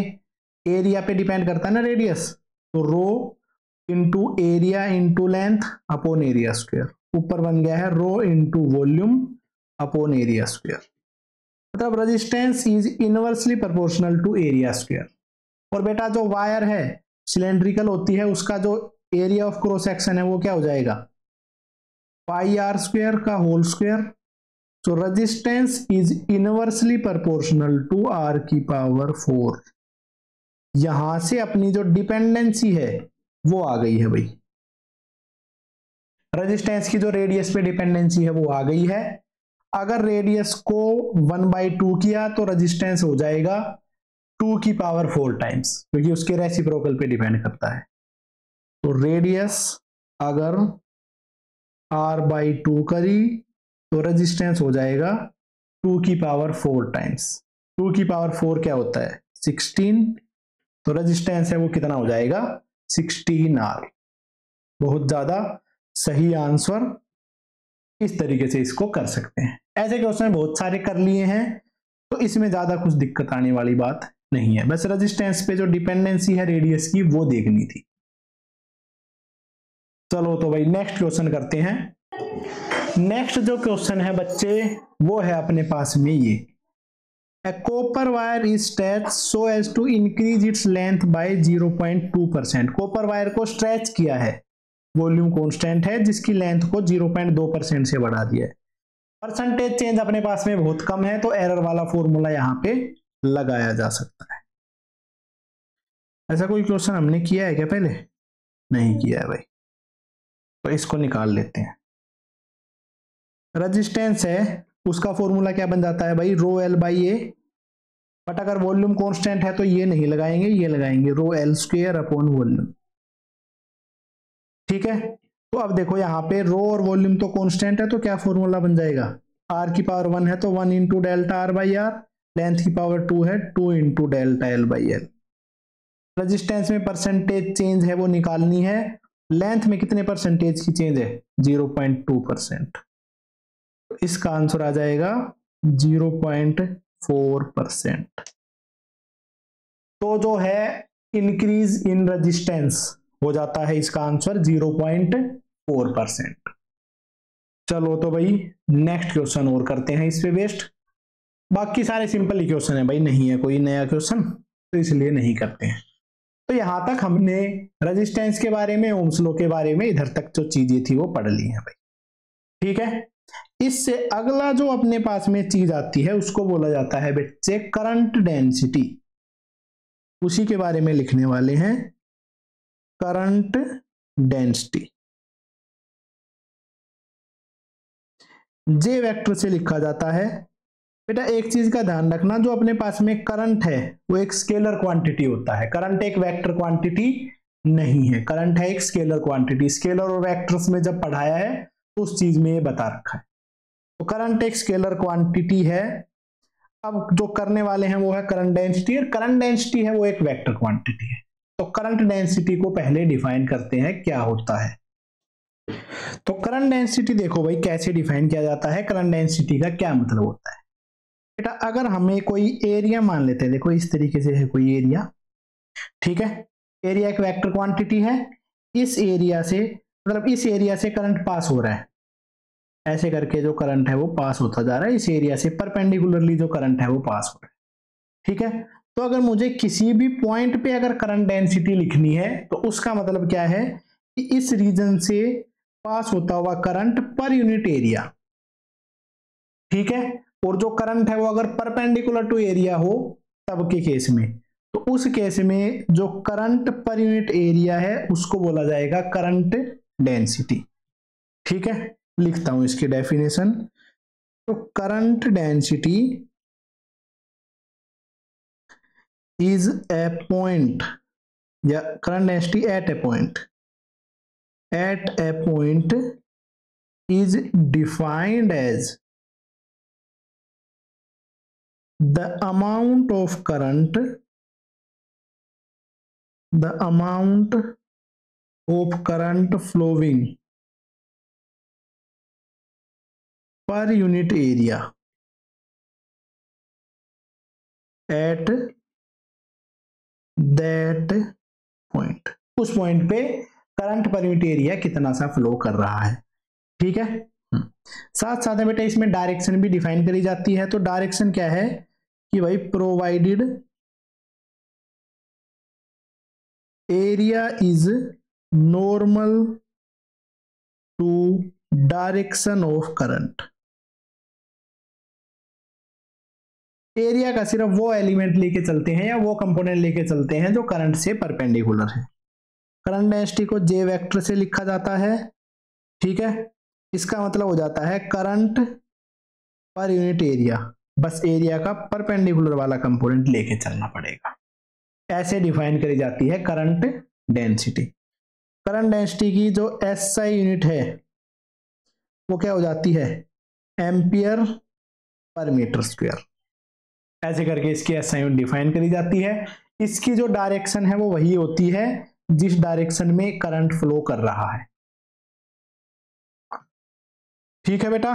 एरिया पे डिपेंड करता है ना रेडियस, तो rho into area into length upon area square. ऊपर बन गया है rho into volume upon area square. मतलब resistance is inversely proportional to area square. और बेटा जो वायर है सिलेंड्रिकल होती है उसका जो एरिया ऑफ क्रॉस सेक्शन है वो क्या हो जाएगा पाई आर स्क्वायर का whole square. So resistance is inversely proportional to r की पावर 4। यहां से अपनी जो डिपेंडेंसी है वो आ गई है भाई, रेजिस्टेंस की जो रेडियस पे डिपेंडेंसी है वो आ गई है। अगर रेडियस को 1/2 किया तो रेजिस्टेंस हो जाएगा 2 की पावर 4 टाइम्स, क्योंकि उसके रेसिप्रोकल पे डिपेंड करता है। तो रेडियस अगर r/2 करी तो रेजिस्टेंस हो जाएगा 2 की पावर 4 टाइम्स। 2 की पावर 4 क्या होता है 16, तो रेजिस्टेंस है वो कितना हो जाएगा 16R। बहुत ज्यादा सही आंसर। इस तरीके से इसको कर सकते हैं। ऐसे क्वेश्चन बहुत सारे कर लिए हैं तो इसमें ज्यादा कुछ दिक्कत आने वाली बात नहीं है, बस रेजिस्टेंस पे जो डिपेंडेंसी है रेडियस की वो देखनी थी। चलो तो भाई नेक्स्ट क्वेश्चन करते हैं। नेक्स्ट जो क्वेश्चन है बच्चे वो है अपने पास में ये। A copper wire is stretched so as to increase its length by 0.2%। Copper wire को स्ट्रेच किया है, वॉल्यूम कांस्टेंट है जिसकी लेंथ को 0.2% से बढ़ा दिया है। परसेंटेज चेंज अपने पास में बहुत कम है तो एरर वाला फॉर्मूला यहां पे लगाया जा सकता है। ऐसा कोई क्वेश्चन हमने किया है क्या पहले? नहीं किया है भाई, तो इसको निकाल लेते हैं। रेजिस्टेंस है उसका फॉर्मूला क्या बन जाता है भाई रो एल बाई ए, बट अगर वॉल्यूम कांस्टेंट है तो ये नहीं लगाएंगे, ये लगाएंगे rho L square upon volume. ठीक है, तो अब देखो यहाँ पे रो और वॉल्यूम तो कांस्टेंट है तो क्या फॉर्मूला बन जाएगा आर की पावर 1 है तो 1 into delta r by r, length की पावर 2 है 2 into delta L by L. Resistance में परसेंटेज चेंज है वो निकालनी है, लेंथ में कितने परसेंटेज की चेंज है 0.2%, तो इसका आंसर आ जाएगा 0.4%। तो जो है इंक्रीज इन रेजिस्टेंस हो जाता है इसका आंसर 0.4%। चलो तो भाई नेक्स्ट क्वेश्चन और करते हैं इस पे बेस्ड। बाकी सारे सिंपल ही क्वेश्चन है भाई, नहीं है कोई नया क्वेश्चन तो इसलिए नहीं करते हैं। तो यहां तक हमने रेजिस्टेंस के बारे में, ओम्स लॉ के बारे में, इधर तक जो चीजें थी वो पढ़ ली हैं भाई, ठीक है। इससे अगला जो अपने पास में चीज आती है उसको बोला जाता है बच्चे करंट डेंसिटी। उसी के बारे में लिखने वाले हैं, करंट डेंसिटी। जे वेक्टर से लिखा जाता है। बेटा एक चीज का ध्यान रखना, जो अपने पास में करंट है वो एक स्केलर क्वांटिटी होता है, करंट एक वेक्टर क्वांटिटी नहीं है, करंट है एक स्केलर क्वांटिटी। स्केलर और वेक्टर्स में जब पढ़ाया है तो उस चीज में ये बता रखा है। तो करंट एक स्केलर क्वांटिटी है। अब जो करने वाले हैं वो है करंट डेंसिटी, और करंट डेंसिटी है वो एक वेक्टर क्वांटिटी है। तो करंट डेंसिटी को पहले डिफाइन करते हैं क्या होता है। तो करंट डेंसिटी देखो भाई कैसे डिफाइन किया जाता है, करंट डेंसिटी का क्या मतलब होता है। बेटा अगर हमें कोई एरिया मान लेते हैं, देखो इस तरीके से है कोई एरिया, ठीक है। एरिया एक वेक्टर क्वांटिटी है। इस एरिया से मतलब इस एरिया से करंट पास हो रहा है, ऐसे करके जो करंट है वो पास होता जा रहा है, इस एरिया से परपेंडिकुलरली जो करंट है वो पास हो रहा है, ठीक है। तो अगर मुझे किसी भी पॉइंट पे अगर करंट डेंसिटी लिखनी है तो उसका मतलब क्या है कि इस रीजन से पास होता हुआ करंट पर यूनिट एरिया, ठीक है। और जो करंट है वो अगर परपेंडिकुलर टू एरिया हो तब के केस में, तो उस केस में जो करंट पर यूनिट एरिया है उसको बोला जाएगा करंट डेंसिटी, ठीक है। लिखता हूं इसकी डेफिनेशन। तो current density is a point, या current density at a point is defined as the amount of current flowing per unit area at that point। उस पॉइंट पे करंट पर यूनिट एरिया कितना सा फ्लो कर रहा है, ठीक है। साथ साथ में बेटा इसमें डायरेक्शन भी डिफाइन करी जाती है। तो डायरेक्शन क्या है कि भाई provided area is normal to direction of current. Area का सिर्फ वो एलिमेंट लेके चलते हैं या वो कंपोनेंट लेके चलते हैं जो करंट से परपेंडिकुलर है। करंट डेंसिटी को जे वेक्टर से लिखा जाता है, ठीक है। इसका मतलब हो जाता है करंट पर यूनिट एरिया, बस एरिया का परपेंडिकुलर वाला कंपोनेंट लेके चलना पड़ेगा। ऐसे डिफाइन करी जाती है करंट डेंसिटी। करंट डेंसिटी की जो एसआई यूनिट है वो क्या हो जाती है, एम्पियर पर मीटर स्क्वायर। ऐसे करके इसकी एसआई यूनिट डिफाइन करी जाती है। इसकी जो डायरेक्शन है वो वही होती है जिस डायरेक्शन में करंट फ्लो कर रहा है, ठीक है बेटा।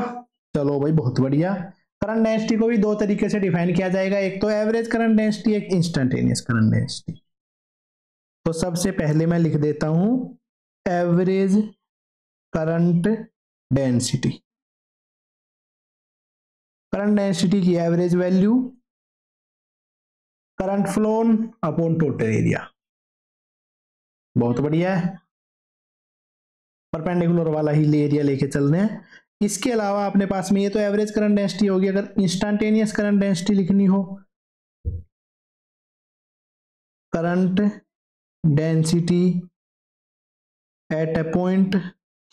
चलो भाई बहुत बढ़िया। करंट डेंसिटी को भी दो तरीके से डिफाइन किया जाएगा, एक तो एवरेज करंट डेंसिटी, एक इंस्टेंटेनियस करंट डेंसिटी। तो सबसे पहले मैं लिख देता हूं average current density. Current density की average value current flown upon total area. बहुत बढ़िया है, परपेंडिकुलर वाला ही एरिया लेके चल रहे हैं। इसके अलावा अपने पास में ये तो एवरेज करंट डेंसिटी होगी। अगर इंस्टेंटेनियस करंट डेंसिटी लिखनी हो, current density at a point,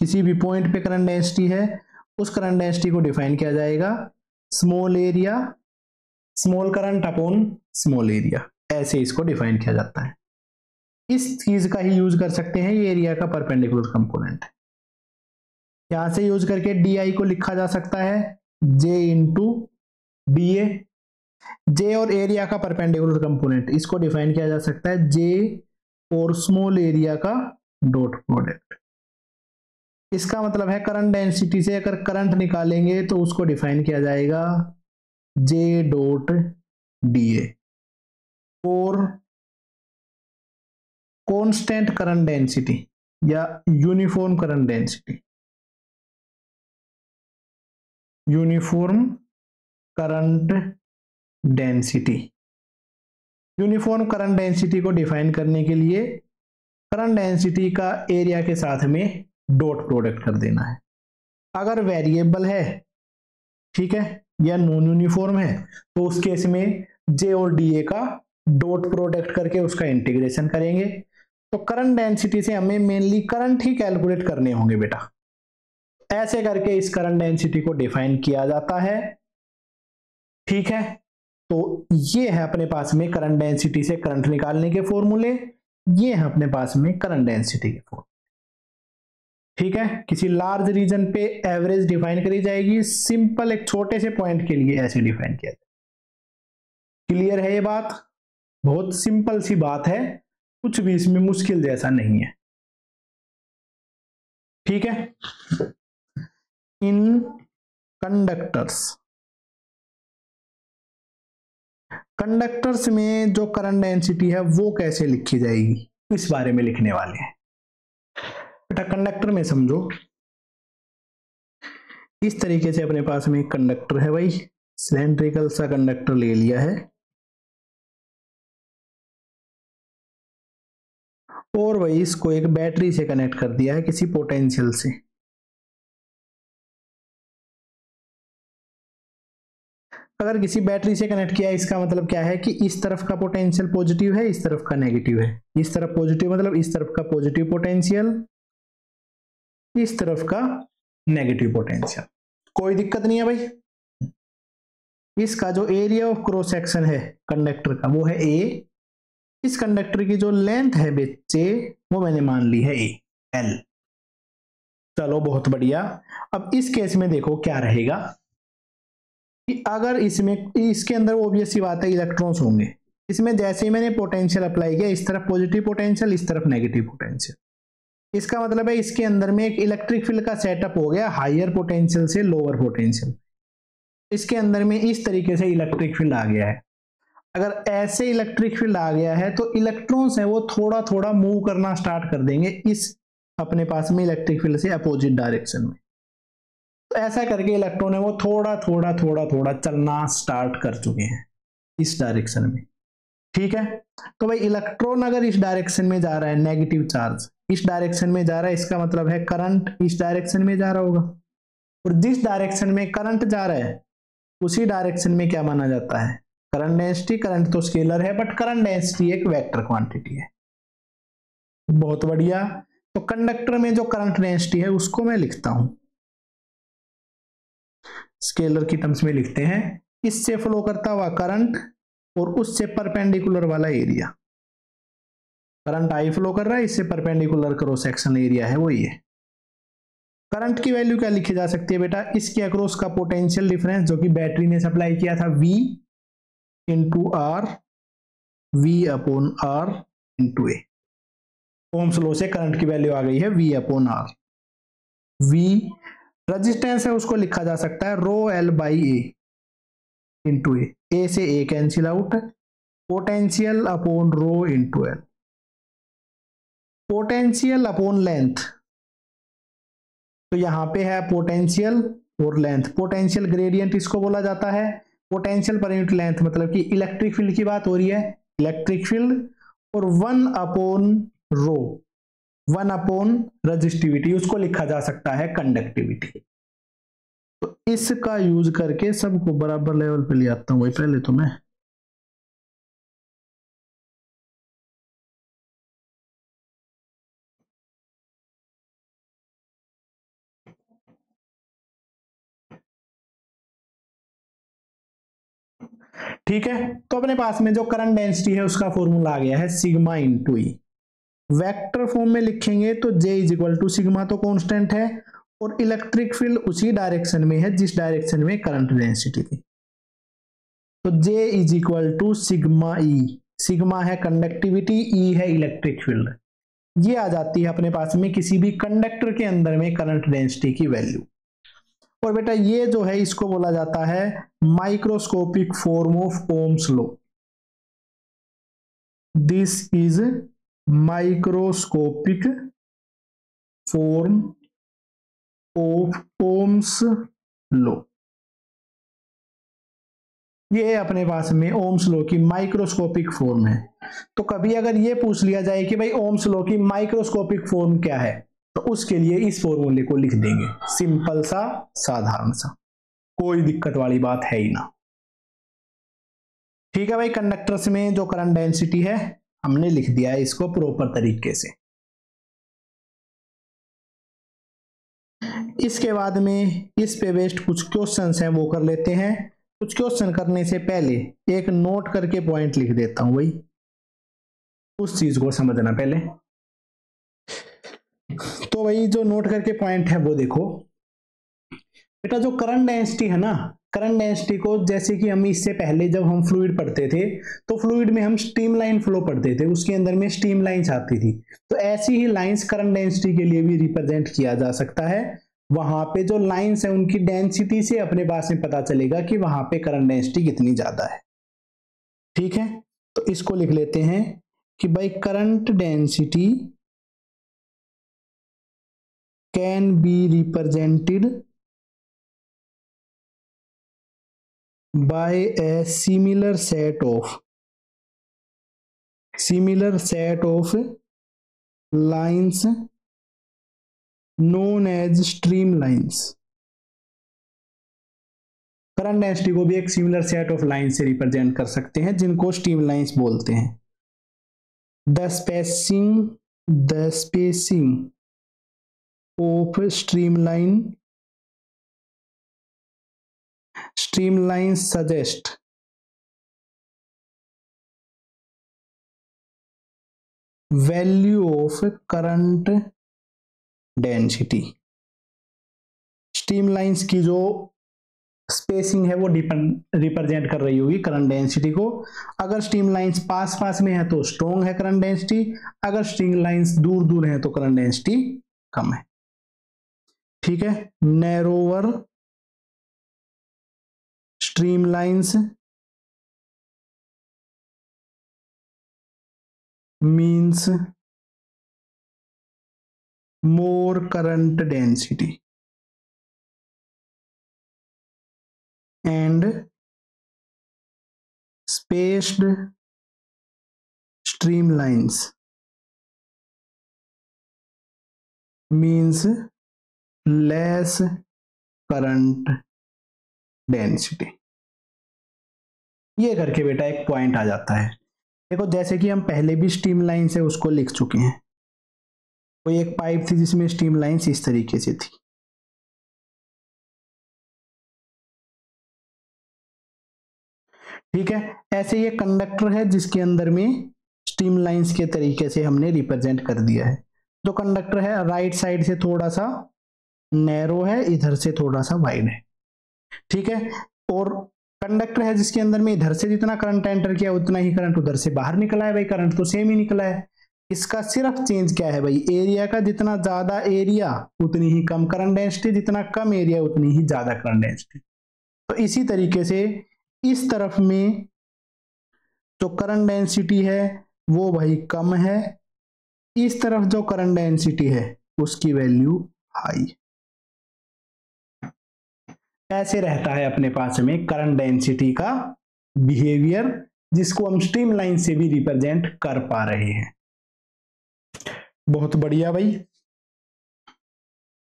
किसी भी पॉइंट पे करंट डेंसिटी है, उस करंट डेंसिटी को डिफाइन किया जाएगा small area, small current upon small area. ऐसे इसको डिफाइन किया जाता है। इस चीज का ही यूज कर सकते हैं, ये एरिया का परपेंडिकुलर कंपोनेंट है। यहां से यूज करके डी को लिखा जा सकता है जे इंटू डी ए। जे और एरिया का परपेंडिकुलर कंपोनेंट, इसको डिफाइन किया जा सकता है जे और स्मॉल एरिया का डॉट प्रोडक्ट। इसका मतलब है करंट डेंसिटी से अगर करंट निकालेंगे तो उसको डिफाइन किया जाएगा जे डॉट डी ए। और कांस्टेंट करंट डेंसिटी या uniform current density, uniform current density. Uniform current density को डिफाइन करने के लिए करंट डेंसिटी का एरिया के साथ में डॉट प्रोडक्ट कर देना है। अगर वेरिएबल है, ठीक है, या नॉन यूनिफॉर्म है, तो उस केस में जे और डी ए का डॉट प्रोडक्ट करके उसका इंटीग्रेशन करेंगे। तो करंट डेंसिटी से हमें मेनली करंट ही कैलकुलेट करने होंगे बेटा। ऐसे करके इस करंट डेंसिटी को डिफाइन किया जाता है, ठीक है। तो ये है अपने पास में करंट डेंसिटी से करंट निकालने के फॉर्मूले, ये है अपने पास में करंट डेंसिटी के फॉर्मूले, ठीक है। किसी लार्ज रीजन पे एवरेज डिफाइन करी जाएगी, सिंपल एक छोटे से पॉइंट के लिए ऐसे डिफाइन किया जाए। क्लियर है ये बात? बहुत सिंपल सी बात है, कुछ भी इसमें मुश्किल जैसा नहीं है, ठीक है। इन कंडक्टर्स में जो करंट डेंसिटी है वो कैसे लिखी जाएगी, इस बारे में लिखने वाले हैं बेटा। कंडक्टर में समझो इस तरीके से अपने पास में एक कंडक्टर है भाई, सिलेंड्रिकल सा कंडक्टर ले लिया है, और भाई इसको एक बैटरी से कनेक्ट कर दिया है किसी पोटेंशियल से। अगर किसी बैटरी से कनेक्ट किया है, इसका मतलब क्या है कि इस तरफ का पोटेंशियल पॉजिटिव है, इस तरफ का नेगेटिव है। इस तरफ पॉजिटिव मतलब इस तरफ का पॉजिटिव पोटेंशियल, इस तरफ का नेगेटिव पोटेंशियल। कोई दिक्कत नहीं है भाई। इसका जो एरिया ऑफ क्रॉस सेक्शन है कंडक्टर का वो है ए। इस कंडक्टर की जो लेंथ है बच्चे वो मैंने मान ली है ए, एल। चलो बहुत बढ़िया। अब इस केस में देखो क्या रहेगा कि अगर इसमें, इसके अंदर ऑब्वियस सी बात है इलेक्ट्रॉन्स होंगे। इसमें जैसे ही मैंने पोटेंशियल अप्लाई किया, इस तरफ पॉजिटिव पोटेंशियल, इस तरफ नेगेटिव पोटेंशियल। इसका मतलब है इसके अंदर में एक इलेक्ट्रिक फील्ड का सेटअप हो गया हायर पोटेंशियल से लोअर पोटेंशियल। इसके अंदर में इस तरीके से इलेक्ट्रिक फील्ड आ गया है। अगर ऐसे इलेक्ट्रिक फील्ड आ गया है तो इलेक्ट्रॉन्स है वो थोड़ा थोड़ा मूव करना स्टार्ट कर देंगे इस अपने पास में इलेक्ट्रिक फील्ड से अपोजिट डायरेक्शन में। तो ऐसा करके इलेक्ट्रॉन है वो थोड़ा थोड़ा थोड़ा थोड़ा चलना स्टार्ट कर चुके हैं इस डायरेक्शन में, ठीक है। तो भाई इलेक्ट्रॉन अगर इस डायरेक्शन में जा रहा है, नेगेटिव चार्ज इस डायरेक्शन में जा रहा है, इसका मतलब है करंट इस डायरेक्शन में जा रहा होगा। और जिस डायरेक्शन में करंट जा रहा है उसी डायरेक्शन में क्या माना जाता है, करंट डेंसिटी। करंट तो स्केलर है बट करंट डेंसिटी एक वेक्टर क्वांटिटी है। बहुत बढ़िया। तो कंडक्टर में जो करंट डेंसिटी है उसको मैं लिखता हूं, स्केलर की टर्म्स में लिखते हैं। इससे फ्लो करता हुआ करंट और उससे परपेंडिकुलर वाला एरिया। करंट आई फ्लो कर रहा है, इससे परपेंडिकुलर क्रॉस सेक्शन एरिया है वो ये। करंट की वैल्यू क्या लिखी जा सकती है बेटा, इसके अक्रॉस का पोटेंशियल डिफरेंस जो कि बैटरी ने सप्लाई किया था V into R, V upon R into A. Ohm's law से करंट की वैल्यू आ गई है V upon R. V resistance है उसको लिखा जा सकता है rho L by A into A से A cancel out, potential upon rho into L. Potential upon length, तो यहां पे है पोटेंशियल और लेंथ। पोटेंशियल ग्रेडियंट इसको बोला जाता है। पोटेंशियल पर यूनिट लेंथ मतलब कि इलेक्ट्रिक फील्ड की बात हो रही है, इलेक्ट्रिक फील्ड। और 1 अपॉन रो, 1 अपॉन रेजिस्टिविटी, उसको लिखा जा सकता है कंडक्टिविटी। तो इसका यूज करके सबको बराबर लेवल पे ले आता हूं भाई। पहले तो मैं ठीक है। तो अपने पास में जो करंट डेंसिटी है उसका फॉर्मूला आ गया है sigma into E. Vector form में लिखेंगे तो J is equal to sigma तो कांस्टेंट है, और इलेक्ट्रिक फील्ड उसी डायरेक्शन में है जिस डायरेक्शन में करंट डेंसिटी थी। तो J is equal to sigma E. सिग्मा है कंडक्टिविटी, E है इलेक्ट्रिक फील्ड। ये आ जाती है अपने पास में किसी भी कंडक्टर के अंदर में करंट डेंसिटी की वैल्यू। और बेटा ये जो है इसको बोला जाता है microscopic form of Ohm's law. This is microscopic form of Ohm's law. ये अपने पास में ओम्स लॉ की माइक्रोस्कोपिक फॉर्म है। तो कभी अगर ये पूछ लिया जाए कि भाई ओम्स लॉ की माइक्रोस्कोपिक फॉर्म क्या है, तो उसके लिए इस फॉर्मूले को लिख देंगे, सिंपल सा, साधारण सा, कोई दिक्कत वाली बात है ही ना। ठीक है भाई, कंडक्टर्स में जो करंट डेंसिटी है हमने लिख दिया है इसको प्रॉपर तरीके से। इसके बाद में इस पे बेस्ड कुछ क्वेश्चंस हैं वो कर लेते हैं। कुछ क्वेश्चन करने से पहले एक नोट करके पॉइंट लिख देता हूं भाई, उस चीज को समझना पहले। तो भाई जो नोट करके पॉइंट है वो देखो बेटा, जो करंट डेंसिटी है ना, करंट डेंसिटी को जैसे कि हम इससे पहले जब हम फ्लूइड पढ़ते थे तो फ्लूइड में हम स्ट्रीम लाइन फ्लो पढ़ते थे, उसके अंदर में स्ट्रीम लाइंस आती थी। तो ऐसी ही लाइंस करंट डेंसिटी के लिए भी रिप्रेजेंट किया जा सकता है। वहां पे जो लाइंस है उनकी डेंसिटी से अपने पास में पता चलेगा कि वहां पे करंट डेंसिटी कितनी ज्यादा है। ठीक है, तो इसको लिख लेते हैं कि भाई current density can be represented by a similar set of lines known as streamlines। Current density को भी एक सिमिलर सेट ऑफ लाइन से रिप्रेजेंट कर सकते हैं जिनको स्ट्रीमलाइंस बोलते हैं। The spacing of streamlines suggest value of current density। Streamlines की जो स्पेसिंग है वो रिप्रेजेंट कर रही होगी करंट डेंसिटी को। अगर स्ट्रीमलाइंस पास पास में है तो स्ट्रॉन्ग है करंट डेंसिटी, अगर स्ट्रीमलाइंस दूर दूर है तो करंट डेंसिटी कम है। ठीक है, narrower streamlines means more current density and spaced streamlines means less current density. ये करके बेटा एक पॉइंट आ जाता है। देखो जैसे कि हम पहले भी स्ट्रीम लाइन से उसको लिख चुके हैं, कोई एक पाइप थी जिसमें स्ट्रीम लाइंस इस तरीके से थी। ठीक है, ऐसे ये कंडक्टर है जिसके अंदर में स्ट्रीम लाइंस के तरीके से हमने रिप्रेजेंट कर दिया है। जो कंडक्टर है राइट साइड से थोड़ा सा नैरो है, इधर से थोड़ा सा वाइड है। ठीक है, और कंडक्टर है जिसके अंदर में इधर से जितना करंट एंटर किया उतना ही करंट उधर से बाहर निकला है। भाई करंट तो सेम ही निकला है, इसका सिर्फ चेंज क्या है भाई, एरिया का, जितना ज्यादा एरिया उतनी ही कम करंट डेंसिटी, जितना कम एरिया उतनी ही ज्यादा करंट डेंसिटी। तो इसी तरीके से इस तरफ में जो करंट डेंसिटी है वो भाई कम है, इस तरफ जो करंट डेंसिटी है उसकी वैल्यू हाई। ऐसे रहता है अपने पास में करंट डेंसिटी का बिहेवियर, जिसको हम स्ट्रीम लाइन से भी रिप्रेजेंट कर पा रहे हैं। बहुत बढ़िया भाई।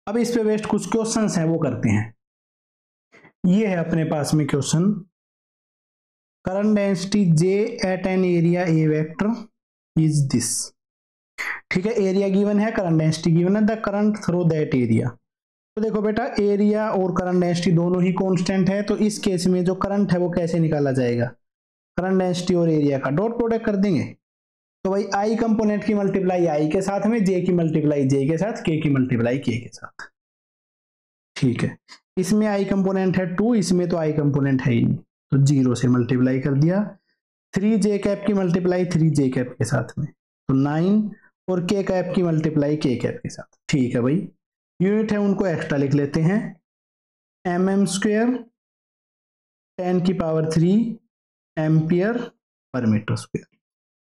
अब इस पे बेस्ड कुछ क्वेश्चंस हैं वो करते हैं। ये है अपने पास में question, current density J at an area A vector is this. ठीक है, एरिया गिवन है, करंट डेंसिटी गिवन है, the current through that area. तो देखो बेटा एरिया और करंट डेंसिटी दोनों ही कांस्टेंट है, तो इस केस में जो करंट है वो कैसे निकाला जाएगा, करंट डेंसिटी और एरिया का डॉट प्रोडक्ट कर देंगे। तो भाई आई कंपोनेंट की मल्टीप्लाई आई के साथ में, जे की मल्टीप्लाई जे के साथ, के की मल्टीप्लाई के साथ। ठीक है, इसमें आई कंपोनेंट है 2, इसमें तो आई कंपोनेंट है ही नहीं, तो 0 से मल्टीप्लाई कर दिया। 3j कैप की मल्टीप्लाई 3j कैप के साथ में तो 9, और k कैप की मल्टीप्लाई k कैप के साथ। ठीक है भाई, यूनिट है उनको एक्स्ट्रा लिख लेते हैं, mm स्क्वायर 10 की power 3 ampere per metre square.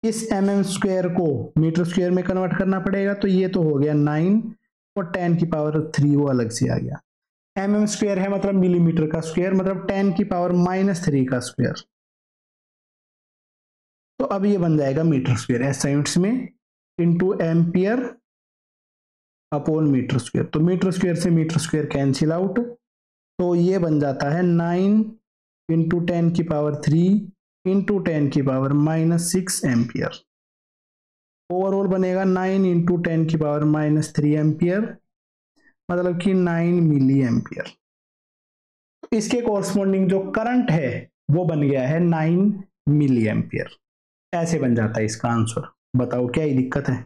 इस mm² को मीटर स्क्वायर में कन्वर्ट करना पड़ेगा, तो ये तो हो गया 9 और 10⁻³ वो अलग से आ गया। mm² है मतलब मिलीमीटर का स्क्वायर, मतलब 10⁻³ का स्क्वायर। तो अब ये बन जाएगा मीटर स्क्वायर SI यूनिट्स में, into ampere upon metre square. तो मीटर स्क्वायर से मीटर स्क्वायर कैंसिल आउट, तो ये बन जाता है 9 इंटू 10⁻³ इंटू 10⁻⁻6 एम्पियर। ओवरऑल बनेगा 9 इंटू 10⁻³ एम्पियर, मतलब कि 9 मिली एम्पियर। इसके कॉरस्पॉन्डिंग जो करंट है वो बन गया है 9 मिली एम्पियर। ऐसे बन जाता है इसका आंसर। बताओ क्या ही दिक्कत है?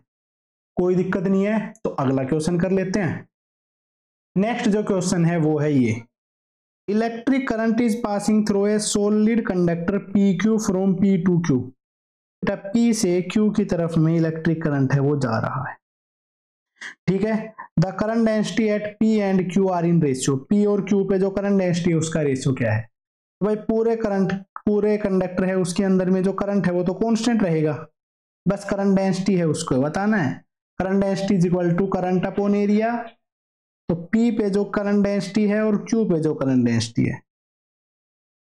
कोई दिक्कत नहीं है, तो अगला क्वेश्चन कर लेते हैं। नेक्स्ट जो क्वेश्चन है वो है ये, electric current is passing through a solid conductor PQ from P to Q। बेटा P से Q की तरफ में इलेक्ट्रिक करंट है वो जा रहा है, ठीक है। The current density at P and Q are in ratio. P और Q पे जो करंट डेंसिटी है उसका रेशियो क्या है? तो भाई पूरे कंडक्टर है उसके अंदर में जो करंट है वो तो कांस्टेंट रहेगा, बस करंट डेंसिटी है उसको बताना है। Current density is equal to current upon area. तो P पे जो करंट डेंसिटी है और Q पे जो करंट डेंसिटी है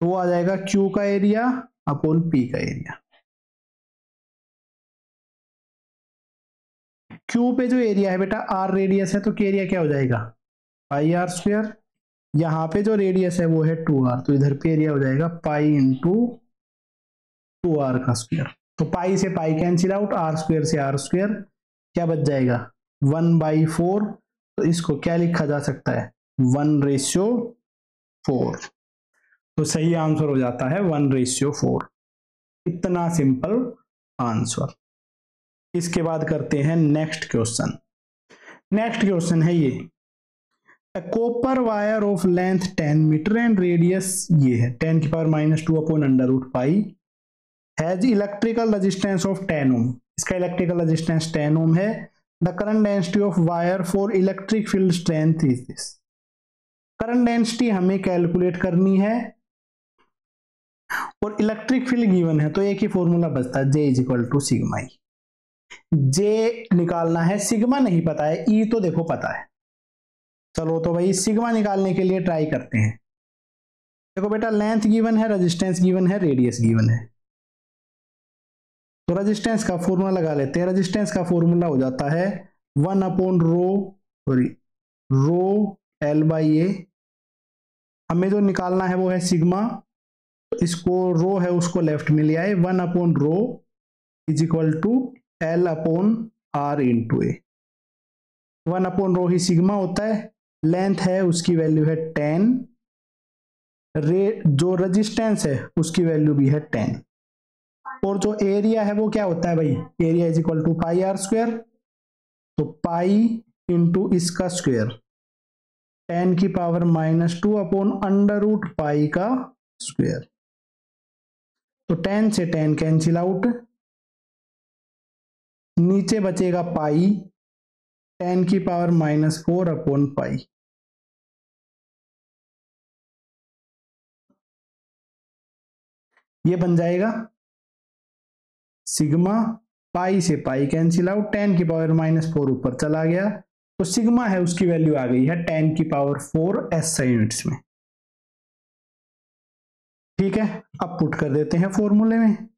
तो वो आ जाएगा Q का एरिया अपॉन P का एरिया। Q पे जो एरिया है बेटा R रेडियस है, तो एरिया क्या हो जाएगा पाई R स्क्वायर। यहाँ पे जो रेडियस है वो है 2R, तो इधर पे एरिया हो जाएगा पाई इंटू 2R का स्क्वायर। तो पाई से pi cancel out, R square से R स्क्वायर, क्या बच जाएगा 1/4। तो इसको क्या लिखा जा सकता है 1/4। तो सही आंसर हो जाता है 1/4। इतना सिंपल आंसर। इसके बाद करते हैं नेक्स्ट क्वेश्चन। नेक्स्ट क्वेश्चन है ये, A copper wire of length 10 meter and radius ये है 10⁻² upon √π has electrical resistance of 10 ohm. इसका इलेक्ट्रिकल रेजिस्टेंस 10 ओम है। The current density of wire for electric field strength is this. Current density हमें calculate करनी है और electric field given है, तो एक ही फॉर्मूला बचता है J is equal to sigma E. J निकालना है, सिग्मा नहीं पता है, E तो देखो पता है। चलो तो भाई सिग्मा निकालने के लिए ट्राई करते हैं। देखो बेटा लेंथ गिवन है, रेजिस्टेंस गिवन है, रेडियस गिवन है। तो रेजिस्टेंस का फॉर्मूला लगा लेते हैं। रेजिस्टेंस का फॉर्मूला हो जाता है 1/ρ L/A। हमें जो निकालना है वो है सिग्मा, तो इसको रो है उसको लेफ्ट में ले आए। 1/ρ is equal to L/R into A. 1/ρ ही सिग्मा होता है, लेंथ है उसकी वैल्यू है 10, जो रेजिस्टेंस है उसकी वैल्यू भी है 10, और जो एरिया है वो क्या होता है भाई, area is equal to pi R square. तो पाई इंटू इसका स्क्वायर 10⁻² अपॉन √π का स्क्वायर। तो 10 से 10 कैंसिल आउट, नीचे बचेगा पाई 10⁻⁴ अपॉन पाई। ये बन जाएगा सिग्मा, पाई से पाई कैंसिल आउट, 10⁻⁴ ऊपर चला गया, तो सिग्मा है उसकी वैल्यू आ गई है 10⁴ SI यूनिट्स में। ठीक है, अब पुट कर देते हैं फॉर्मूले में।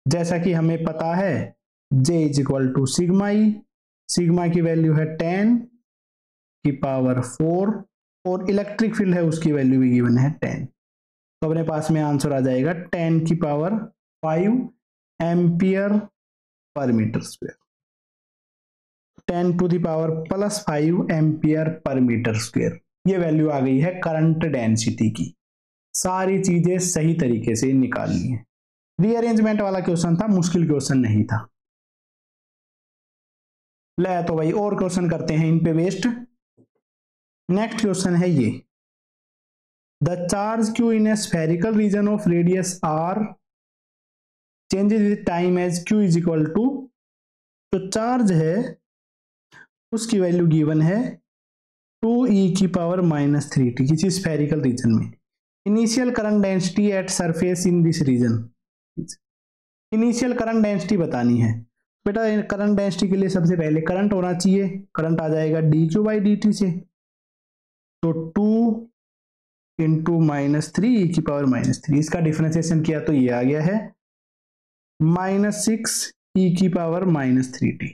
जैसा कि हमें पता है J is equal to sigma E, सिग्मा की वैल्यू है 10⁻⁴, और इलेक्ट्रिक फील्ड है उसकी वैल्यू भी गिवन है 10। तो अपने पास में आंसर आ जाएगा 10⁵ ampere per metre square. 10⁻⁵ ampere per metre square, ये वैल्यू आ गई है करंट डेंसिटी की। सारी चीजें सही तरीके से निकालनी है। रीअरेंजमेंट वाला क्वेश्चन था, मुश्किल क्वेश्चन नहीं था। ले तो भाई और क्वेश्चन करते हैं इन पे बेस्ड। नेक्स्ट क्वेश्चन है ये, the charge Q in a spherical region of radius R changes with time as Q is equal to. तो चार्ज है उसकी वैल्यू गिवन है 2e⁻³ किसी स्फेरिकल रीजन में। Initial current density at surface in this region. Initial current density बतानी है। बेटा current density के लिए सबसे पहले करंट होना चाहिए, करंट आ जाएगा dq बाई dt से, तो 2 इंटू -3 e की पावर -3, इसका डिफरेंशिएशन किया तो ये आ गया है -6 e की पावर -3t।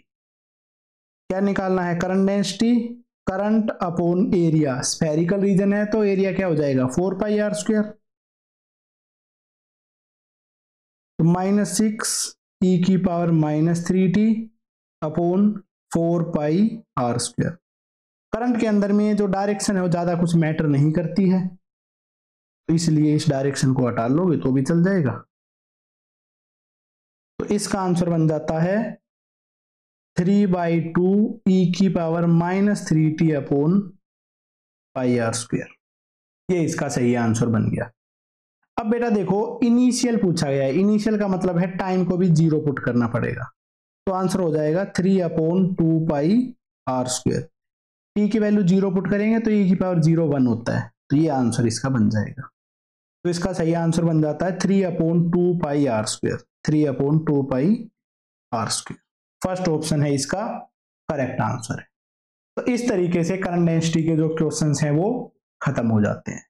क्या निकालना है? Current density, current upon area, spherical region है तो एरिया क्या हो जाएगा 4πr², तो -6 e की power -3t upon 4πr²। Current के अंदर में जो डायरेक्शन है वो ज्यादा कुछ मैटर नहीं करती है, तो इसलिए इस डायरेक्शन को हटा लोगे तो भी चल जाएगा। तो इसका आंसर बन जाता है 3/2 e की पावर -3t अपॉन πr²। ये इसका सही आंसर बन गया। अब बेटा देखो इनिशियल पूछा गया है, इनिशियल का मतलब है टाइम को भी जीरो पुट करना पड़ेगा, तो आंसर हो जाएगा 3/2πr²। टी की वैल्यू जीरो पुट करेंगे तो e की पावर 0 1 होता है, तो ये आंसर इसका बन जाएगा। तो इसका सही आंसर बन जाता है 3/2πr², 3/2πr²। फर्स्ट ऑप्शन है इसका करेक्ट आंसर है। तो इस तरीके से करंट डेंसिटी के जो क्वेश्चंस हैं वो खत्म हो जाते हैं।